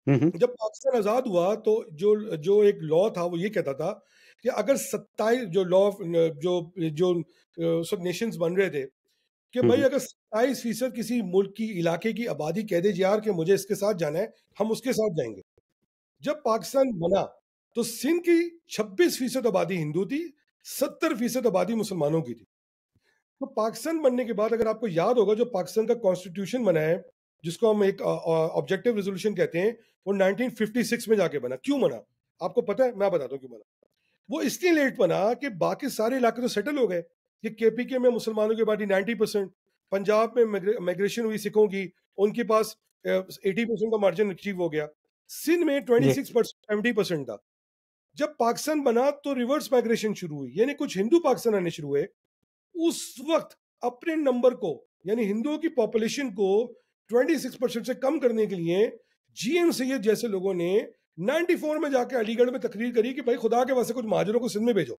जब पाकिस्तान आजाद हुआ तो जो जो एक लॉ था वो ये कहता था कि अगर 27 जो लॉ जो जो सब नेशंस बन रहे थे कि भाई अगर 27% किसी मुल्क की इलाके की आबादी कह दे यार कि मुझे इसके साथ जाना है, हम उसके साथ जाएंगे। जब पाकिस्तान बना तो सिंध की 26% आबादी हिंदू थी, 70% आबादी मुसलमानों की थी। तो पाकिस्तान बनने के बाद अगर आपको याद होगा जो पाकिस्तान का कॉन्स्टिट्यूशन बना है, जिसको हम एक ऑब्जेक्टिव रेजोल्यूशन कहते हैं, वो 1956 में जाके बना। क्यों बना आपको पता है? मैं बताता हूँ क्यों बना। वो इसलिए लेट बना कि बाकी सारे इलाके तो सेटल हो गए कि केपीके में मुसलमानों की आबादी 90%, पंजाब में माइग्रेशन हुई सिखों की, उनके पास 80% का मार्जिन अचीव हो गया। सिंध में 26% 70% था। जब पाकिस्तान बना तो रिवर्स माइग्रेशन शुरू हुई, यानी कुछ हिंदू पाकिस्तान आने शुरू हुए। उस वक्त अपने नंबर को, यानी हिंदुओं की पॉपुलेशन को 26% से कम करने के लिए जीएम सैयद जैसे लोगों ने 94 में जाके अलीगढ़ में तकरीर करी कि भाई खुदा के वास्ते कुछ महाजरों को सिंध में भेजो।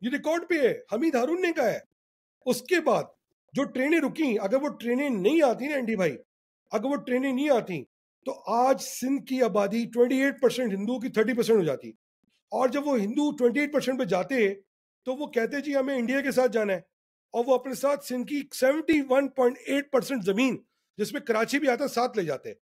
ये रिकॉर्ड पे है, हमीद हारून ने कहा है। उसके बाद जो ट्रेनें रुकी, अगर वो ट्रेनें नहीं आती ना एंडी भाई, अगर वो ट्रेनें नहीं आती तो आज सिंध की आबादी 28% हिंदुओं की 30% हो जाती। और जब वो हिंदू 28% पे जाते तो वो कहते जी हमें इंडिया के साथ जाना है, और वो अपने साथ सिंध की 71.8% जमीन, जिसमें कराची भी आता, साथ ले जाते।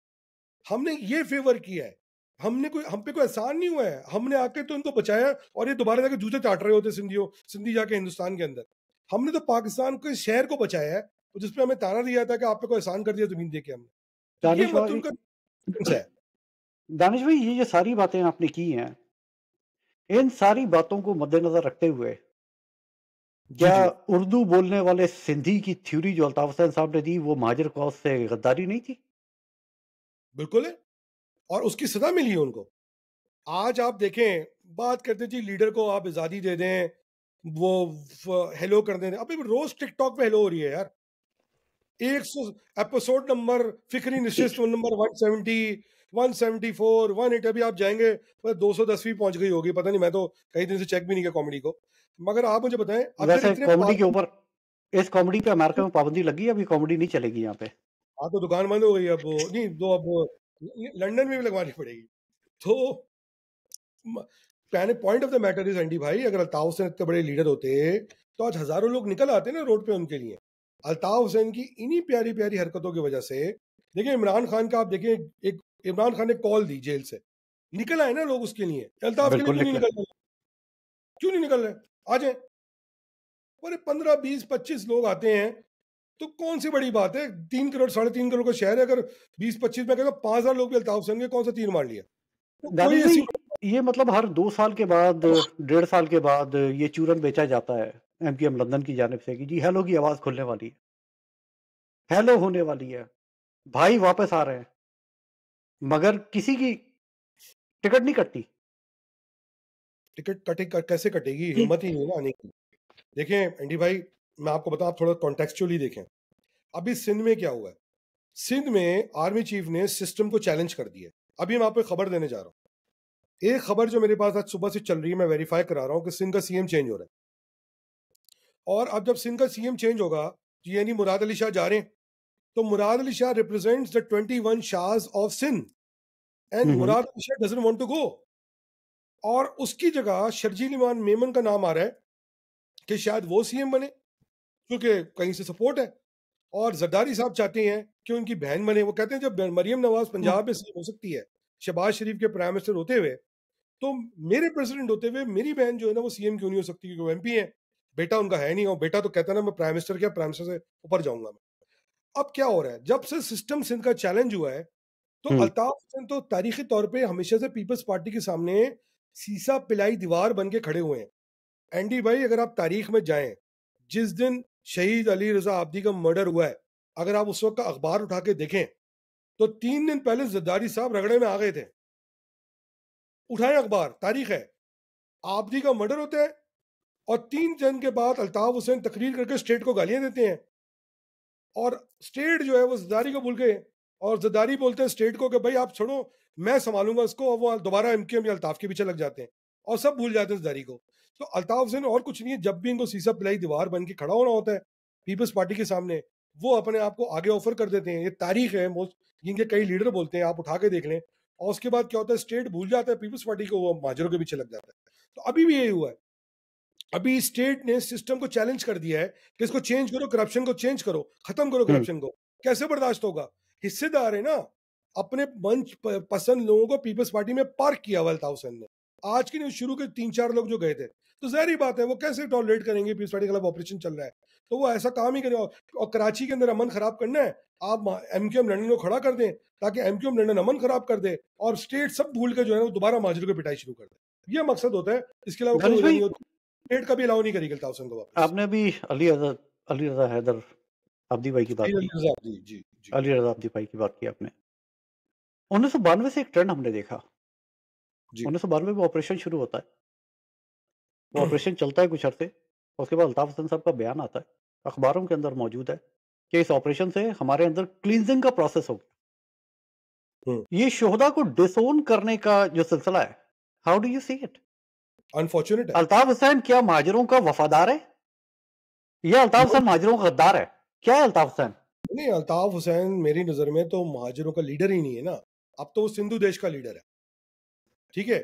हमने ये फेवर किया है, हमने कोई, हम पे कोई एहसान नहीं हुआ है, हमने आके तो इनको बचाया और ये दोबारा जाके जूते चाट रहे होते सिंधी जाके हिंदुस्तान के अंदर। हमने तो पाकिस्तान के शहर को बचाया है, जिसपे हमें ताना दिया था कि आप पे कोई एहसान कर दिया जमीन दे के हमने। तो ये दानिश मत भाई, उनका है। दानिश भाई, ये जो सारी बातें आपने की हैं, इन सारी बातों को मद्देनजर रखते हुए जी क्या जी उर्दू बोलने वाले सिंधी की थ्योरी जो अल्ताफ हुसैन साहब ने दी वो महाजर कौस से गद्दारी नहीं थी? बिल्कुल है, और उसकी सजा मिली है उनको। आज आप देखें, बात करते जी लीडर को आप आजादी दे दें, वो हेलो कर दें। अबे रोज टिकटॉक पे हेलो हो रही है यार। 100 एपिसोड नंबर, फिक्री निशिस्त नंबर 170, 174, 180, अभी आप जाएंगे 210वीं पहुंच गई होगी, पता नहीं, मैं तो कई दिन से चेक भी नहीं किया कॉमेडी को। मगर आप मुझे बताएं, अगर वैसे इतने कॉमेडी के ऊपर, इस कॉमेडी पे अमेरिका में पाबंदी लगी है, अभी कॉमेडी नहीं चलेगी यहाँ पे। हाँ तो दुकान बंद हो गई अब, नहीं तो अब लंदन में भी लगवानी पड़ेगी। तो point of the matter is Andy भाई, अगर अल्ताफ हुसैन इतने बड़े लीडर होते तो आज हजारों लोग निकल आते ना रोड पे उनके लिए। अल्ताफ हुसैन की इन्हीं प्यारी प्यारी हरकतों की वजह से, देखिए इमरान खान का, आप देखिए, एक इमरान खान ने कॉल दी जेल से, निकल आए ना लोग उसके लिए। अल्ताफ के लिए बिल्कुल क्यों नहीं निकले। निकल रहे? क्यों नहीं निकल रहे? आ जाए। अरे 15, 20, 25 लोग आते हैं तो कौन सी बड़ी बात है? 3 करोड़ 3.5 करोड़ का शहर है, अगर 20-25 में कहता 5,000 लोग भी अल्ताफ हुसैन के, कौन सा तीर मार लिया? तो कोई दानिश ऐसी भाई, ये मतलब हर 2 साल के बाद, 1.5 साल के बाद ये चूरन बेचा जाता है एमपीएम लंदन की जानिब से कि जी हेलो की आवाज खुलने वाली है, हेलो होने वाली है, भाई वापस आ रहे हैं, मगर किसी की टिकट नहीं कटती टिकट कैसे कटेगी? कि हिम्मत ही नहीं है ना आने की। देखें एंडी भाई, मैं आपको बताऊं, आप थोड़ा कॉन्टेक्चुअली देखें। अभी सिंध में क्या हुआ है? सिंध में आर्मी चीफ ने सिस्टम को चैलेंज कर दिया। अभी मैं आपको एक खबर देने जा रहा हूँ, एक खबर जो मेरे पास आज सुबह से चल रही है, मैं वेरीफाई करा रहा हूँ कि सिंध का सीएम चेंज हो रहा है। और अब जब सिंध का सीएम चेंज होगा, यानी मुराद अली शाह जा रहे हैं, तो मुराद अली शाह रिप्रेजेंट्स द 21 शाहs of Sindh, and hmm, Murad Ali Shah doesn't want to go. और उसकी जगह शर्जील इमान मेमन का नाम आ रहा है कि शायद वो सीएम बने, क्योंकि कहीं से सपोर्ट है। और जरदारी साहब चाहते हैं कि उनकी बहन बने। वो कहते हैं जब मरियम नवाज हम्म, पंजाब में सीएम हो सकती है शहबाज शरीफ के प्राइम मिनिस्टर होते हुए, तो मेरे प्रेसिडेंट होते हुए मेरी बहन जो है ना वो सीएम क्यों नहीं हो सकती? क्योंकि वो एमपी है, बेटा उनका है नहीं। और बेटा तो कहता है ना मैं प्राइम मिनिस्टर, क्या प्राइम मिनिस्टर से ऊपर जाऊंगा मैं। अब क्या हो रहा है, जब से सिस्टम सिंध का चैलेंज हुआ है, तो हम्म, अल्ताफ हुसैन तो तारीखी तौर पे हमेशा से पीपल्स पार्टी के सामने सीसा पिलाई दीवार बन के खड़े हुए हैं। एंडी भाई, अगर आप तारीख में जाएं, जिस दिन शहीद अली रजा आब्दी का मर्डर हुआ है, अगर आप उस वक्त का अखबार उठा के देखें तो 3 दिन पहले जरदारी साहब रगड़े में आ गए थे। उठाएं अखबार, तारीख है, आब्दी का मर्डर होता है और 3 दिन के बाद अल्ताफ हुसैन तकरीर करके स्टेट को गालियां देते हैं, और स्टेट जो है वो जरदारी को भूल गए, और जरदारी बोलते हैं स्टेट को कि भाई आप छोड़ो, मैं संभालूंगा इसको, और वो दोबारा एमकेएम या अल्ताफ के पीछे लग जाते हैं और सब भूल जाते हैं जरदारी को। तो अल्ताफ हुसैन और कुछ नहीं है, जब भी इनको सीसा पिलाई दीवार बन के खड़ा होना होता है पीपल्स पार्टी के सामने, वो अपने आप को आगे ऑफर कर देते हैं। ये तारीख है, मोस्ट इनके कई लीडर बोलते हैं, आप उठा के देख लें। और उसके बाद क्या होता है, स्टेट भूल जाता है पीपल्स पार्टी को, वो माजरों के पीछे लग जाता है। तो अभी भी यही हुआ है, अभी स्टेट ने सिस्टम को चैलेंज कर दिया है कि इसको चेंज करो, करप्शन को चेंज करो, खत्म करो करप्शन को। कैसे बर्दाश्त होगा? हिस्सेदार है ना, अपने मंच पसंद लोगों को पीपल्स पार्टी में पार्क किया हुआ अल्ताफ हुसैन ने। आज की न्यूज शुरू के 3-4 लोग जो गए थे, तो जाहिर बात है वो कैसे टॉलरेट करेंगे, पीपल्स पार्टी के खिलाफ ऑपरेशन चल रहा है, तो वो ऐसा काम ही करें। और कराची के अंदर अमन खराब करना है, आप एमक्यूएम लंदन को खड़ा कर दें ताकि एमक्यूएम लंदन अमन खराब कर दे और स्टेट सब भूल के जो है वो दोबारा माजरों की पिटाई शुरू कर दे। ये मकसद होता है, इसके अलावा कोई वजह नहीं होती। स्टेट कभी अलाउ नहीं करेगी अल्ताफ हुसैन को वापस। आपने अभी अली रजा हैदर आब्दी भाई की बात की, जी जी जी। अली रजा आब्दी भाई की बात की आपने। 1992 से एक ट्रेंड हमने देखा। जी 1992 में ऑपरेशन शुरू होता है, वो ऑपरेशन चलता है कुछ अरसे, उसके बाद अल्ताफ हुसैन साहब का बयान आता है, अखबारों के अंदर मौजूद है कि इस ऑपरेशन से हमारे अंदर क्लींजिंग का प्रोसेस हो गया। ये शोहदा को डिसोन करने का जो सिलसिला है, how do you see it? Unfortunate है। अल्ताफ हुसैन क्या महाजरों का वफादार है या अल्ताफ हुसैन महाजरों का गद्दार है? क्या है अल्ताफ हुसैन? नहीं, अल्ताफ हुसैन मेरी नजर में तो महाजरों का लीडर ही नहीं है ना, अब तो वो सिंधु देश का लीडर है, ठीक है।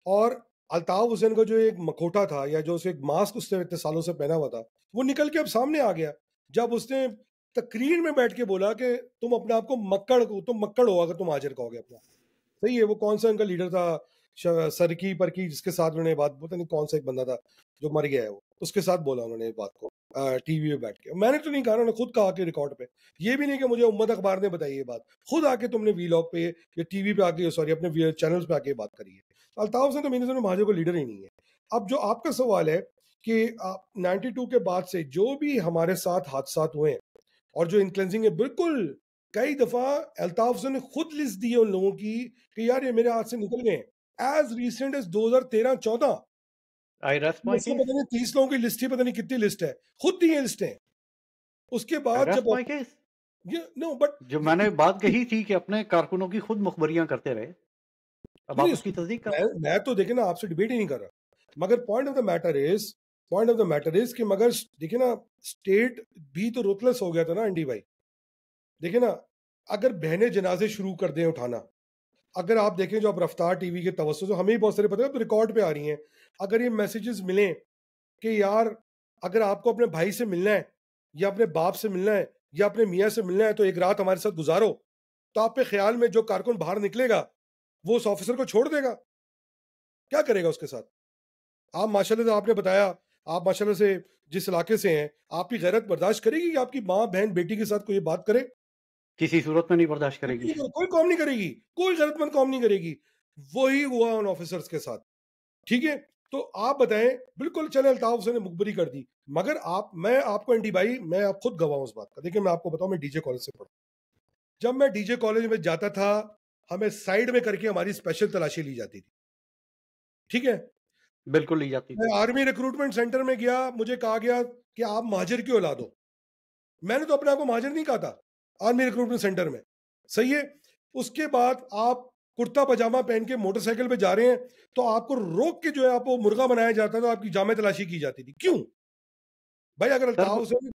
और अल्ताफ हुसैन का जो एक मखोटा था या जो उसे एक मास्क उसने इतने सालों से पहना हुआ था, वो निकल के अब सामने आ गया जब उसने तकरीर में बैठ के बोला कि तुम अपने आप को तुम मक्कड़ हो अगर तुम हाजिर कहोगे अपना। सही है, वो कौन सा इनका लीडर था, सरकी परकी, जिसके साथ उन्होंने बात, पता नहीं कौन सा एक बंदा था जो मर गया है, वो उसके साथ बोला उन्होंने बात को टीवी में बैठ के। मैंने तो नहीं कहा, उन्होंने खुद कहा कि रिकॉर्ड पे, ये भी नहीं कि मुझे उम्मत अखबार ने बताई ये बात, खुद आके तुमने वीलॉग पे या टीवी पे आके, सॉरी अपने चैनल्स पे आके बात करी है। अल्ताफ हुसैन तो मेरे नजर में महाजर को लीडर ही नहीं है। अब जो आपका सवाल है कि 92 के बाद से जो भी हमारे साथ हादसा हुए हैं और जो इनक्लेंसिंग है, बिल्कुल कई दफा अल्ताफ हुसैन ने खुद लिस्ट दी है उन लोगों की कि यार ये मेरे हाथ से निकल गए, as recent as 2013-14। I rest my case. पता नहीं 30 लोगों की लिस्ट ही, पता नहीं कितनी लिस्ट है, खुद दी है लिस्टें। उसके बाद जब नो बट जो मैंने बात कही थी कि अपने कारकुनों की खुद मुखबरियां करते रहे, अब आप उसकी तस्दीक कर। मैं तो देखे ना, आपसे डिबेट ही नहीं कर रहा, मगर point of the matter is कि मगर देखिए ना, स्टेट भी तो रुतलेस हो गया था ना एंडी भाई। देखिए ना, अगर बहने जनाजे शुरू कर दें उठाना, अगर आप देखें जो अब रफ्तार टीवी के तवज्जो से हमें भी बहुत सारे पता है, तो रिकॉर्ड पे आ रही हैं, अगर ये मैसेजेस मिलें कि यार अगर आपको अपने भाई से मिलना है या अपने बाप से मिलना है या अपने मियाँ से मिलना है तो एक रात हमारे साथ गुजारो, तो आप पे ख्याल में जो कारकुन बाहर निकलेगा वो उस ऑफिसर को छोड़ देगा? क्या करेगा उसके साथ? आप माशाल्लाह से, आपने बताया, आप माशाल्लाह से जिस इलाके से हैं, आपकी गैरत बर्दाश्त करेगी कि आपकी माँ बहन बेटी के साथ कोई बात करे? किसी सूरत में नहीं बर्दाश्त करेगी। कोई कौम नहीं करेगी, कोई गैरतमंद कौम नहीं करेगी। वही हुआ उन ऑफिसर्स के साथ, ठीक है। तो आप बताएं, बिल्कुल चले अल्ताफ हुसैन ने मुखबरी कर दी, मगर मैं आपको एंडी भाई, मैं आप खुद गवाह हूं उस बात का। देखिए मैं आपको बताऊं, मैं डीजे कॉलेज से पढ़ा, जब मैं डीजे कॉलेज में जाता था, हमें साइड में करके हमारी स्पेशल तलाशी ली जाती थी, ठीक है। बिल्कुल ली जाती थी। मैं आर्मी रिक्रूटमेंट सेंटर में गया, मुझे कहा गया कि आप महाजिर की औलाद हो। मैंने तो अपने आप को महाजिर नहीं कहा था आर्मी रिक्रूटमेंट सेंटर में, सही है। उसके बाद आप कुर्ता पजामा पहन के मोटरसाइकिल पे जा रहे हैं तो आपको रोक के जो है आपको मुर्गा बनाया जाता था, आपकी जामे तलाशी की जाती थी। क्यों भाई? अगर अल्ताफ हुसैन ने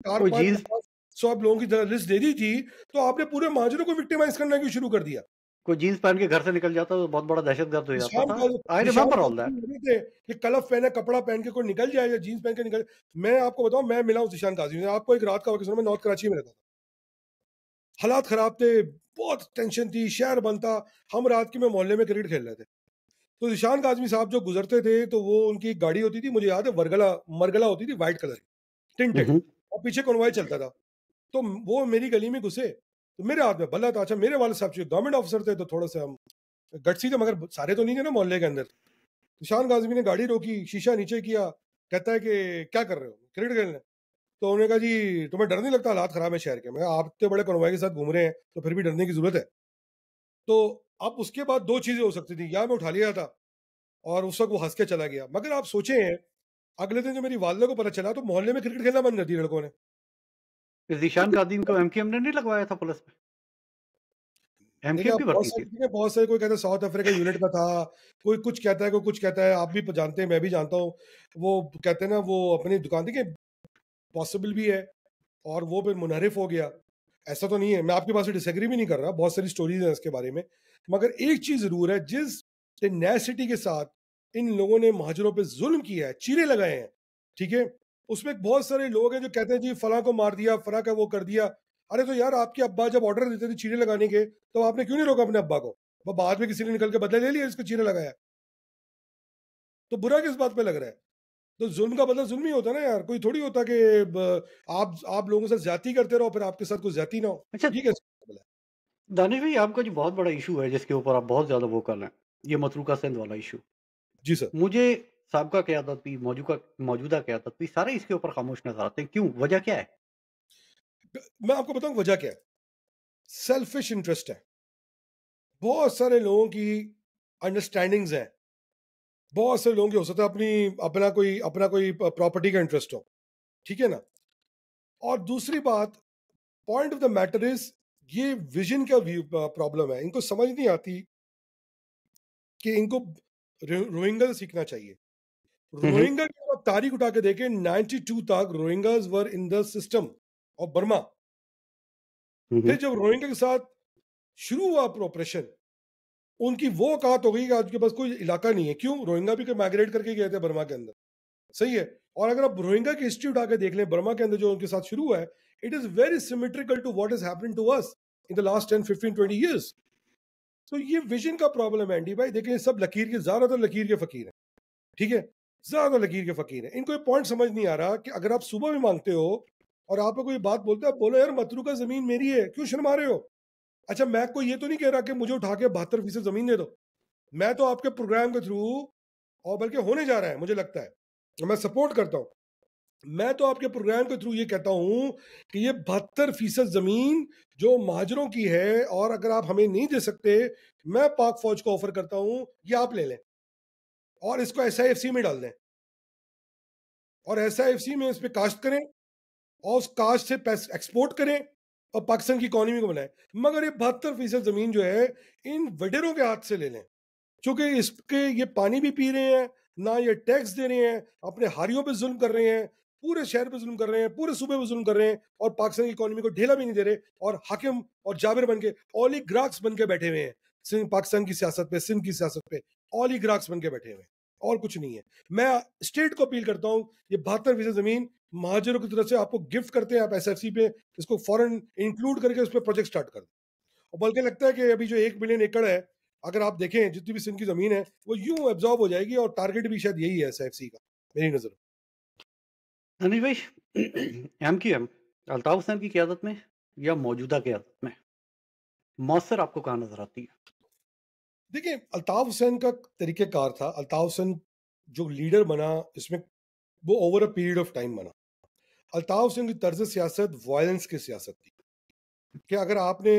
4-5 लोगों की लिस्ट दे दी थी तो आपने पूरे महाजिरों को विक्टिमाइज करना क्यों शुरू कर दिया? कोई जीन्स पहन के घर से निकल जाता तो बहुत बड़ा दहशतगर्द हो जाता था। I remember all that. कि कलफ पहने, कपड़ा पहन के कोई निकल जाए या जीन्स पहन के निकल। मैं आपको बताऊं, मैं मिला हूं जिशान काजी से, आपको एक रात का वाकया सुना, मैं नॉर्थ कराची में रहता था, हालात खराब थे, बहुत टेंशन थी, शहर बंद था, हम रात के में मोहल्ले में क्रिकेट खेल रहे थे, तो निशान काजमी साहब जो गुजरते थे तो वो उनकी एक गाड़ी होती थी, मुझे याद है मरगला होती थी, व्हाइट कलर की, टिंटेड, और पीछे कॉन्वॉय चलता था। तो वो मेरी गली में घुसे तो मेरे हाथ में बल्ला था। अच्छा, मेरे वाले साहब गवर्नमेंट ऑफिसर थे तो थोड़ा सा हम गट्सी थे, मगर सारे तो नहीं थे ना मोहल्ले के अंदर। निशान काजमी ने गाड़ी रोकी, शीशा नीचे किया, कहता है कि क्या कर रहे हो, क्रिकेट खेलने? तो उन्होंने कहा जी तुम्हें डर नहीं लगता, हालात खराब है शहर के? मैं आप इतने बड़े कन्वॉय के साथ घूम रहे हैं तो फिर भी डरने की जरूरत है? तो अब उसके बाद दो चीजें हो सकती थी, या मैं उठा लिया था और उस वक्त वो हंस के चला गया, मगर आप सोचें अगले दिन जब मेरी वालदा को पता चला तो मोहल्ले में क्रिकेट खेलना बंद कर दिया लड़कों ने। फिर तो ज़ीशान कादिम को एमकेएम ने नहीं लगवाया था पुलिस में? देखिए, एमकेएम अब की बहुत भर्ती सारी थी। चीजें, बहुत सारे, कोई कहता है साउथ अफ्रीका यूनिट का था, कोई कुछ कहता है, कोई कुछ कहता है, आप भी जानते हैं, मैं भी जानता हूँ। वो कहते हैं ना, वो अपनी दुकान, देखिए पॉसिबल भी है और वो फिर मुनहरिफ हो गया, ऐसा तो नहीं है, मैं आपके पास से डिसएग्री भी नहीं कर रहा, बहुत सारी स्टोरीज हैं इसके बारे में। मगर एक चीज जरूर है, जिस टेनेसिटी के साथ इन लोगों ने महाजरों पे जुल्म किया है, चीरे लगाए हैं, ठीक है, उसमें बहुत सारे लोग हैं जो कहते हैं जी फला को मार दिया, फला का वो कर दिया। अरे तो यार, आपके अब्बा जब ऑर्डर देते थे चीरे लगाने के, तो आपने क्यों नहीं रोका अपने अब्बा को? वो बाद में किसी ने निकल के बदले ले लिया, इसको चीरे लगाया, तो बुरा किस बात पे लग रहा है? तो जुल्म का बदला जुल्म ही होता है ना यार, कोई थोड़ी होता कि आप लोगों से ज्यादती करते रहो फिर आपके साथ कोई ज्यादती ना हो। अच्छा, ये कैसे possible है? दानिश भाई आपका जो बहुत बड़ा इश्यू है जिसके ऊपर आप बहुत ज़्यादा वोकल हैं, ये मतरूका सिंध वाला इश्यू। जी सर। मुझे साबका क़यादत भी, मौजूदा क़यादत भी सारे इसके ऊपर खामोश नज़र आते हैं। क्यों? वजह क्या है? मैं आपको बताऊं वजह क्या है। सेल्फिश इंटरेस्ट है, बहुत सारे लोगों की अंडरस्टैंडिंग्स हैं, बहुत सारे लोगों की हो सकता है अपना कोई प्रॉपर्टी का इंटरेस्ट हो, ठीक है ना। और दूसरी बात, point of the matter is, ये विजन का प्रॉब्लम है, इनको समझ नहीं आती कि इनको रोहिंग्या से सीखना चाहिए। हुँ, हुँ। रोहिंग्या की आप तारीख उठा के देखें, 92 तक Rohingyas were in the system of Burma. हुँ, फिर हुँ। जब रोहिंग्या के साथ शुरू हुआ ऑपरेशन, उनकी वो औकात हो गई कि आज उनके पास कोई इलाका नहीं है। क्यों? रोहिंग्या भी माइग्रेट करके गए थे बर्मा के अंदर, सही है। और अगर आप रोहिंग्या की हिस्ट्री उठा के देख लें, बर्मा के अंदर जो उनके साथ शुरू हुआ है, it is very symmetrical to what is happening to us in the last 10, 15, 20 years. तो ये विजन का प्रॉब्लम है एंडी भाई। देखिए, सब लकीर के, ज्यादातर लकीर के फकीर हैं, ठीक है, ज्यादा लकीर के फकीर हैं। इनको ये पॉइंट समझ नहीं आ रहा कि अगर आप सुबह भी मांगते हो और आप पे कोई बात बोलते हो, आप बोलो यार मतरूका जमीन मेरी है, क्यों शर्मा रहे हो? अच्छा, मैं कोई ये तो नहीं कह रहा कि मुझे उठा के 72% जमीन दे दो। मैं तो आपके प्रोग्राम के थ्रू, और बल्कि होने जा रहा है मुझे लगता है, मैं सपोर्ट करता हूं, मैं तो आपके प्रोग्राम के थ्रू ये कहता हूं कि ये 72% जमीन जो महाजरों की है, और अगर आप हमें नहीं दे सकते, मैं पाक फौज को ऑफर करता हूं, ये आप ले लें और इसको SIFC में डाल दें, और SIFC में इस पे काश्त करें और उस काश्त से पैसे एक्सपोर्ट करें और पाकिस्तान की इकोनॉमी को बनाएं। मगर ये 72% जमीन जो है, इन वडेरों के हाथ से ले लें, क्योंकि इसके ये पानी भी पी रहे हैं, ना ये टैक्स दे रहे हैं, अपने हारियों पे जुल्म कर रहे हैं, पूरे शहर पे जुल्म कर रहे हैं, पूरे सूबे पे जुल्म कर रहे हैं, और पाकिस्तान की इकोनॉमी को ढेला भी नहीं दे रहे, और हाकिम और जाबिर बन के, ओलिगार्क्स बन के बैठे हुए हैं पाकिस्तान की सियासत पे, सिंध की सियासत पे, ओलिगार्क्स बन के बैठे हुए हैं, और कुछ नहीं है। मैं स्टेट को अपील करता हूँ, ये 72% जमीन महाजरों की तरफ से आपको गिफ्ट करते हैं, आप SFC पे इसको फॉरन इंक्लूड करके उस पर प्रोजेक्ट स्टार्ट कर दें। और बल्कि लगता है कि अभी जो 1 मिलियन एकड़ है, अगर आप देखें जितनी भी सिंध की जमीन है, वो यूं एब्जॉर्ब हो जाएगी, और टारगेट भी शायद यही है SFC का, मेरी नजर में। अनिल भाई एमक्यूएम अल्ताफ हुसैन की क़यादत में या मौजूदा क़यादत में मौसर आपको कहाँ नज़र आती है? देखिए, अल्ताफ हुसैन का तरीक़ेकार था, अल्ताफ हुसैन जो लीडर बना, इसमें वो over a period of time बना। अल्ताफ हुसैन की तर्ज सियासत वायलेंस की सियासत थी, कि अगर आपने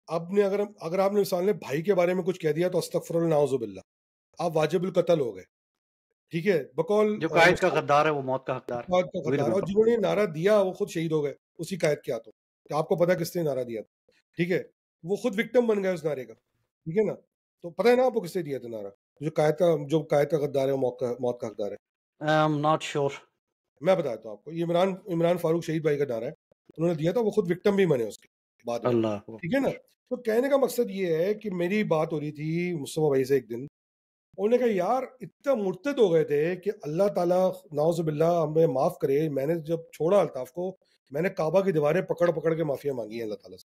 आपने अगर अगर आपने मिसाल ने भाई के बारे में कुछ कह दिया तो अस्तगफुरुल्लाह नाउज़ुबिल्लाह, आप वाजिबुल कत्ल हो गए, ठीक है, बकौल जो कायद का मुस्ताद गद्दार है वो मौत का हकदार है। का वही तो गद्दार, मैं और पढ़ जिन्होंने नारा दिया वो खुद शहीद हो गए उसी कायद के हाथों, कि आपको पता है किसने नारा दिया था, ठीक है, वो खुद विक्टिम बन गए उस नारे का, ठीक है ना। तो पता है ना आपको किसने दिया था नारा? जो कायद का गद्दार है, वो मौत का हकदार है। I am not sure. मैं बताता हूँ आपको, ये इमरान इमरान फारूक शहीद भाई का नारा है, उन्होंने दिया था, वो खुद विक्टिम भी बने उसके बाद में, अल्लाह ठीक है ना। अकबर। तो कहने का मकसद ये है कि मेरी बात हो रही थी मुस्तफा भाई से एक दिन, उन्होंने कहा यार इतना मुर्तद हो गए थे कि अल्लाह ताला नाउज़ुबिल्लाह हमें माफ करे, मैंने जब छोड़ा अल्ताफ को, मैंने काबा की दीवारें पकड़ पकड़ के माफिया मांगी है अल्लाह ताला से।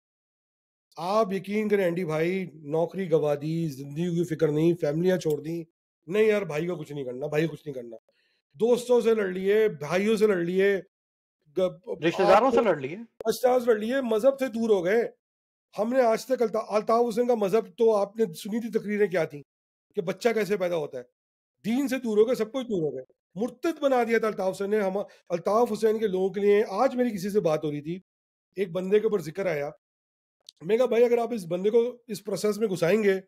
आप यकीन करें एंडी भाई, नौकरी गवा दी, जिंदगी की फिक्र नहीं, फैमिलियां छोड़ दी, नहीं यार भाई को कुछ नहीं करना, भाई को कुछ नहीं करना, दोस्तों से लड़ लिए, भाइयों से लड़ लिए, रिश्तेदारों आपको से लड़ लिए। पचास लड़ लिए, मजहब से दूर हो गए। हमने आज तक अल्ताफ हुसैन का मजहब, तो आपने सुनी थी तकरीरें क्या थी, कि बच्चा कैसे पैदा होता है, दीन से दूर हो गए, सब कुछ दूर हो गए। मुर्तद बना दिया था अल्ताफ हुसैन ने। हम अल्ताफ हुसैन के लोगों के लिए, आज मेरी किसी से बात हो रही थी, एक बंदे के ऊपर जिक्र आया, मैं कहा भाई अगर आप इस बंदे को इस प्रोसेस में घुसाएंगे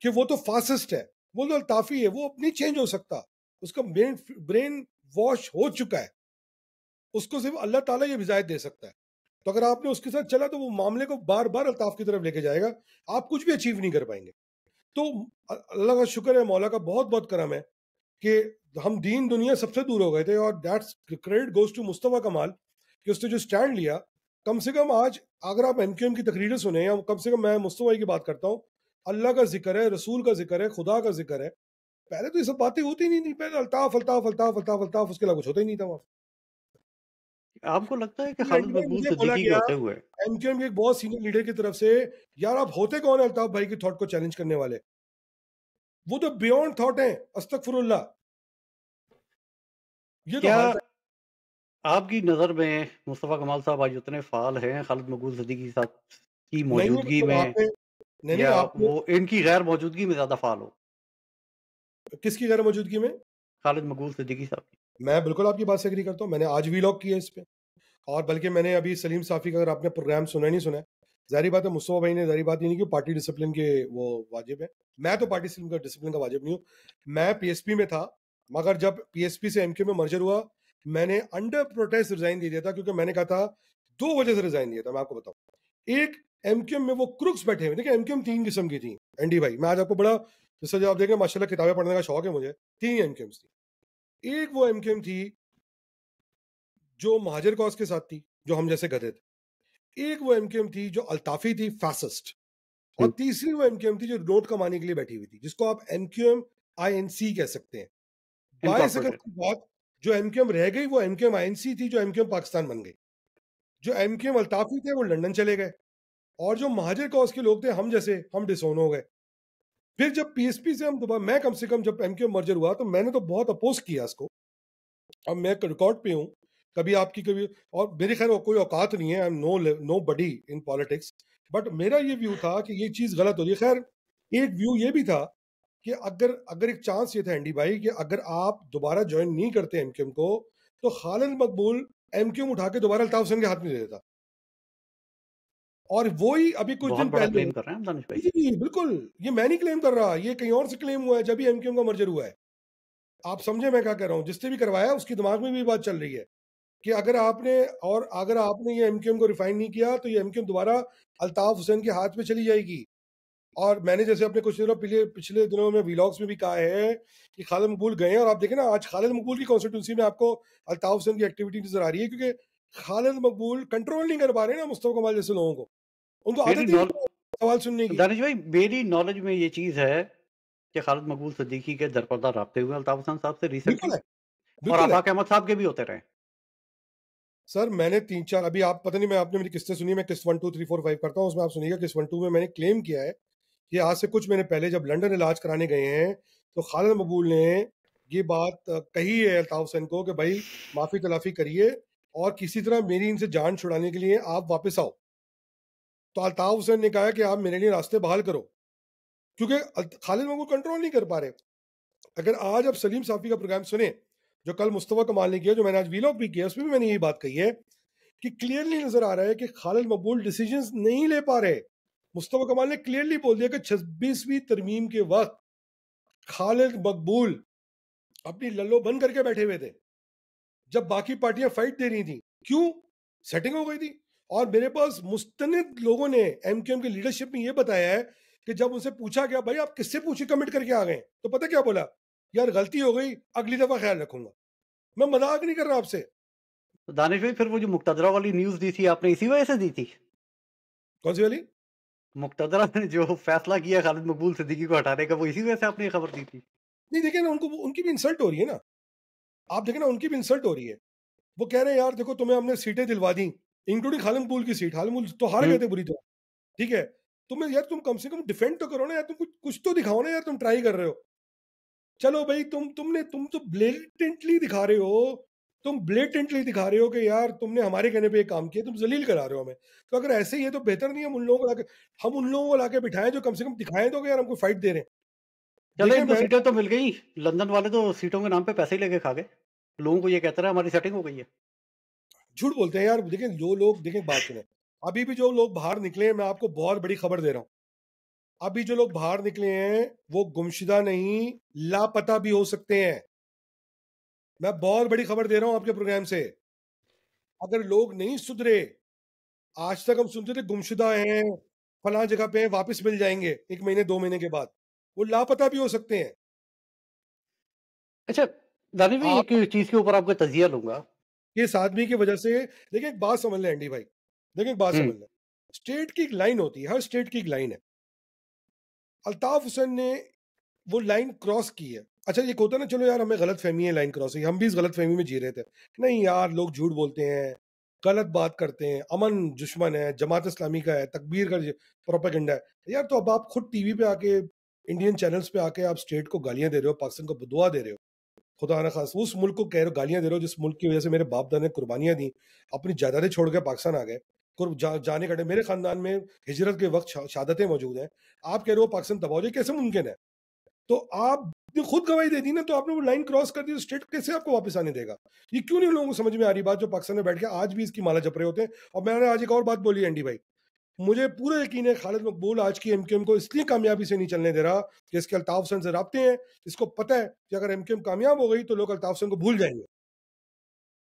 कि वो तो फासिस्ट है, वो तो अल्ताफी है, वो नहीं चेंज हो सकता, उसका ब्रेन ब्रेन वॉश हो चुका है, उसको सिर्फ अल्लाह ताला ये हिदायत दे सकता है। तो अगर आपने उसके साथ चला तो वो मामले को बार बार अल्ताफ की तरफ लेके जाएगा, आप कुछ भी अचीव नहीं कर पाएंगे। तो अल्लाह का शुक्र है, मौला का बहुत बहुत करम है कि हम दीन दुनिया सबसे दूर हो गए थे, और that's credit goes to Mustafa Kamal कि उसने जो स्टैंड लिया। कम से कम आज अगर आप एमक्यूएम की तकरीरें सुने, या कम से कम मैं मुस्तफा भाई की बात करता हूँ, अल्लाह का जिक्र है, रसूल का जिक्र है, खुदा का जिक्र है। पहले तो ये सब बातें होती नहीं थी, पहले अल्ताफ अल्ताफ अल्ताफ अल्ताफ अल्ताफ, उसके अलावा कुछ होता ही नहीं था वहाँ। आपको लगता है कि खालिद 1999 मकबूल मुझे बोला सिद्दीकी के गया होते हुए एमक्यूएम के एक बहुत सीनियर लीडर की तरफ से, यार आप होते कौन है अल्ताफ भाई की थॉट को चैलेंज करने वाले? वो तो बियॉन्ड थॉट है, अस्तगफुरुल्लाह। ये तो क्या हाल था। आपकी नज़र में मुस्तफ़ा कमाल साहब आज उतने फ़ाल हैं खालिद मकबूल सिद्दीकी साहब की नहीं है, मौजूदगी बिल्कुल में, आपने, नहीं नहीं या आपने, वो इनकी गैर मौजूदगी में ज़्यादा फ़ाल हो, किसकी गैर मौजूदगी में? खालिद मकबूल सिद्दीकी साहब की? मैं बिल्कुल आपकी बात से एग्री करता हूँ, मैंने आज वीलॉग किया इस पे। और बल्कि मैंने अभी सलीम साफ़ी का, अगर आपने प्रोग्राम सुना नहीं सुना है, ज़ाहिर बात है मुस्तफ़ा भाई ने, ज़ाहिर बात ये नहीं कि पार्टी डिसिप्लिन के वो वाजिब है, मैं तो पार्टी डिसिप्लिन का वाजिब नहीं हूँ। मैं पीएसपी में था, मगर जब पीएसपी से एमक्यू में मर्जर हुआ, मैंने अंडर प्रोटेस्ट रिजाइन दे दिया था, क्योंकि मैंने कहा था, दो वजह से रिजाइन दिया था मैं आपको बताऊं। एक, एमक्यूएम में वो क्रुक्स बैठे हुए, देखिए एमक्यूएम तीन किस्म की थी एनडी भाई, मैं आज आपको बड़ा, जैसे जब आप देखें माशाल्लाह किताबें पढ़ने का शौक है मुझे, तीन एमक्यूएम्स थी। एक वो एमक्यूएम थी जो महाजिर कॉज के साथ थी, जो हम जैसे गधे थे। एक वो एमक्यूएम थी जो अल्ताफी थी, फासिस्ट। और हुँ, तीसरी वो एमक्यूएम थी जो नोट कमाने के लिए बैठी हुई थी, जिसको आप एमक्यूएम आईएनसी कह सकते हैं। 22 अगस्त इनकॉर्पोरेटेड। के बाद जो एमक्यूएम रह गई वो एमक्यूएम आईएनसी थी, जो एमक्यूएम पाकिस्तान बन गई। जो एमक्यूएम अल्ताफी थे वो लंदन चले गए, और जो महाजिर कॉज के लोग थे हम जैसे, हम डिसोन हो गए। फिर जब पीएसपी से हम दोबारा, मैं कम से कम जब एमक्यूएम मर्जर हुआ तो मैंने तो बहुत अपोज किया इसको। अब मैं रिकॉर्ड पे हूँ, कभी आपकी कभी, और मेरे खैर कोई औकात नहीं है, I am nobody in politics, but मेरा ये व्यू था कि ये चीज गलत हो रही है। खैर एक व्यू ये भी था कि अगर अगर एक चांस ये था एंडी भाई कि अगर आप दोबारा ज्वाइन नहीं करते एमक्यूएम को, तो खालिद मकबूल एमक्यूएम उठा के दोबारा अल्ताफ हुसैन के हाथ में दे देता। और वो ही अभी कुछ बहुत दिन बड़ा पहले, क्लेम कर रहे हैं हम दानिश भाई। जी जी, बिल्कुल, ये मैं नहीं क्लेम कर रहा, ये कहीं और से क्लेम हुआ है जब भी एमक्यूएम का मर्जर हुआ है। आप समझे मैं क्या कह रहा हूँ, जिसने भी करवाया उसके दिमाग में भी बात चल रही है कि अगर आपने ये एमक्यूएम को रिफाइन नहीं किया तो ये एमक्यूएम दोबारा अल्ताफ हुसैन के हाथ में चली जाएगी। और मैंने जैसे अपने कुछ दिनों पिछले दिनों में व्लॉग्स में भी कहा है कि खालिद मकबूल गए हैं, और आप देखें ना आज खालिद मकबूल की कॉन्स्टिट्यूंसी में आपको अल्ताफ हुसैन की एक्टिविटी नजर आ रही है, क्योंकि खालिद मकबूल कंट्रोल नहीं कर पा रहे ना मुस्तफा कमाल जैसे लोगों को, उनको मेरी आदत ही नॉल नहीं है सवाल सुनने की। दानिश भाई, मेरी नॉलेज में ये चीज़ है कि खालिद मकबूल सिद्दीकी के दरपर्दा राब्ते हुए अल्ताफ हुसैन साहब से बिल्कुल रिसेंटली, है, और बिल्कुल है। आफाक अहमद साहब के भी होते रहे। सर मैंने 3-4, अभी आप पता नहीं, मैं आपने मेरी किस्तें सुनी, मैं किस्त 1 2 3 4 5 करता हूँ, उसमें आप सुनिएगा किस्त 1 2 में मैंने क्लेम किया है कि आज से कुछ महीने पहले जब लंदन इलाज कराने गए हैं, तो खालिद मकबूल ने ये बात कही है अल्ताफ हुसैन को कि भाई माफी तलाफी करिए, और किसी तरह मेरी इनसे जान छुड़ाने के लिए आप वापस आओ। तो अल्ताफ हुसैन ने कहा कि आप मेरे लिए रास्ते बहाल करो, क्योंकि खालिद मकबूल कंट्रोल नहीं कर पा रहे। अगर आज आप सलीम साफी का प्रोग्राम सुने, जो कल मुस्तफा कमाल ने किया, जो मैंने आज वीलॉग भी किया, उसमें भी मैंने यही बात कही है कि क्लियरली नजर आ रहा है कि खालिद मकबूल डिसीजंस नहीं ले पा रहे। मुस्तफा कमाल ने क्लियरली बोल दिया कि 26वीं तरमीम के वक्त खालिद मकबूल अपनी लल्लो बंद करके बैठे हुए थे, जब बाकी पार्टियां फाइट दे रही थी। क्यों? सेटिंग हो गई थी। और मेरे पास मुस्तनिद लोगों ने एमक्यूएम की लीडरशिप में यह बताया है कि जब उनसे पूछा गया भाई आप किससे पूछे कमिट करके आ गए, तो पता क्या बोला, यार गलती हो गई, अगली दफा ख्याल रखूंगा। मैं मजाक नहीं कर रहा आपसे। तो दानिश भाई, फिर वो जो मुक्तदरा वाली न्यूज़ दी थी आपने इसी वजह से दी थी? कौन सी वाली? मुक्तदरा ने जो फैसला किया खालिद मकबूल सिद्दीकी को हटाने का, वो इसी वजह से आपने ये खबर दी थी? नहीं देखे ना, उनको उनकी भी इंसल्ट हो रही है ना, आप देखें ना उनकी भी इंसल्ट हो रही है। वो कह रहे हैं यार देखो तुम्हें हमने सीटें दिलवा दी, इंक्लूडिंग खालिद मकबूल की सीट, खालिद मकबूल तो हार हुँ। गए थे बुरी तरह, ठीक है, तुम्हें यार तुम कम से कम डिफेंड तो करो ना यार, तुम कुछ कुछ तो दिखाओ ना यार, तुम ट्राई कर रहे हो। चलो भाई तुम तो ब्लेटेंटली दिखा रहे हो, तुम ब्लेटेंटली दिखा रहे हो कि यार तुमने हमारे कहने पे ये काम किया, तुम जलील करा रहे हो हमें। तो अगर ऐसे ही है तो बेहतर नहीं हम उन लोगों को लाके, हम उन लोगों को लाके बिठाएं जो कम से कम दिखाएं तो कि यार हमको फाइट दे रहे हैं। चलो, देखिए इनको मैं, सीटें तो मिल गई, लंदन वाले तो सीटों के नाम पे पैसे ही लेके खा गए। लोगों को ये कहता रहा हमारी सेटिंग हो गई है। झूठ बोलते हैं यार। देखिए जो लोग, देखिए एक बात सुने, अभी भी जो लोग बाहर निकले हैं, मैं आपको बहुत बड़ी खबर दे रहा हूँ, अभी जो लोग बाहर निकले हैं वो गुमशुदा नहीं, लापता भी हो सकते हैं। मैं बहुत बड़ी खबर दे रहा हूं आपके प्रोग्राम से। अगर लोग नहीं सुधरे, आज तक हम सुनते थे गुमशुदा हैं, फलां जगह पे हैं, वापस मिल जाएंगे 1 महीने 2 महीने के बाद, वो लापता भी हो सकते हैं। अच्छा, दानिश भाई आप एक चीज़ के ऊपर आपका तज़िया लूँगा। इस आदमी की वजह से, देखिए एक बात समझ लें एंडी भाई, देखिए एक बात हुँ, समझ लें, स्टेट की एक लाइन होती है, हर स्टेट की एक लाइन है। अल्ताफ हुसैन ने वो लाइन क्रॉस की है। अच्छा ये होता है ना, चलो यार हमें गलत फहमी है, लाइन क्रॉस है, हम भी इस गलत फहमी में जी रहे थे, नहीं यार लोग झूठ बोलते हैं, गलत बात करते हैं, अमन दुश्मन है, जमात इस्लामी का है, तकबीर का प्रोपेगेंडा है यार। तो अब आप खुद टीवी पे आके, इंडियन चैनल्स पे आके आप स्टेट को गालियां दे रहे हो, पाकिस्तान को बदुआ दे रहे हो, खुदा ना खास उस मुल्क को कह रहे हो, गालियां दे रहे हो जिस मुल्क की वजह से मेरे बाप दादा ने कुर्बानियां दी, अपनी जायदादें छोड़ के पाकिस्तान आ गए, जाने का मेरे खानदान में हिजरत के वक्त शहादतें मौजूद हैं, आप कह रहे हो पाकिस्तान तबाह हो जाए, कैसे मुमकिन है? तो आपने खुद गवाही दे दी ना, तो आपने वो लाइन क्रॉस कर दी, तो स्टेट कैसे आपको वापस आने देगा? ये क्यों नहीं लोगों को समझ में आ रही बात, जो पाकिस्तान में बैठ के आज भी इसकी माला जप रहे होते हैं। और मैंने आज एक और बात बोली एंडी भाई, मुझे पूरा यकीन है खालिद मकबूल आज की एमक्यूएम को इसलिए कामयाबी से नहीं चलने दे रहा कि इसके अल्ताफ हुसैन से राब्ते हैं, इसको पता है कि अगर एमक्यूएम कामयाब हो गई तो लोग अल्ताफ हुसैन को भूल जाएंगे।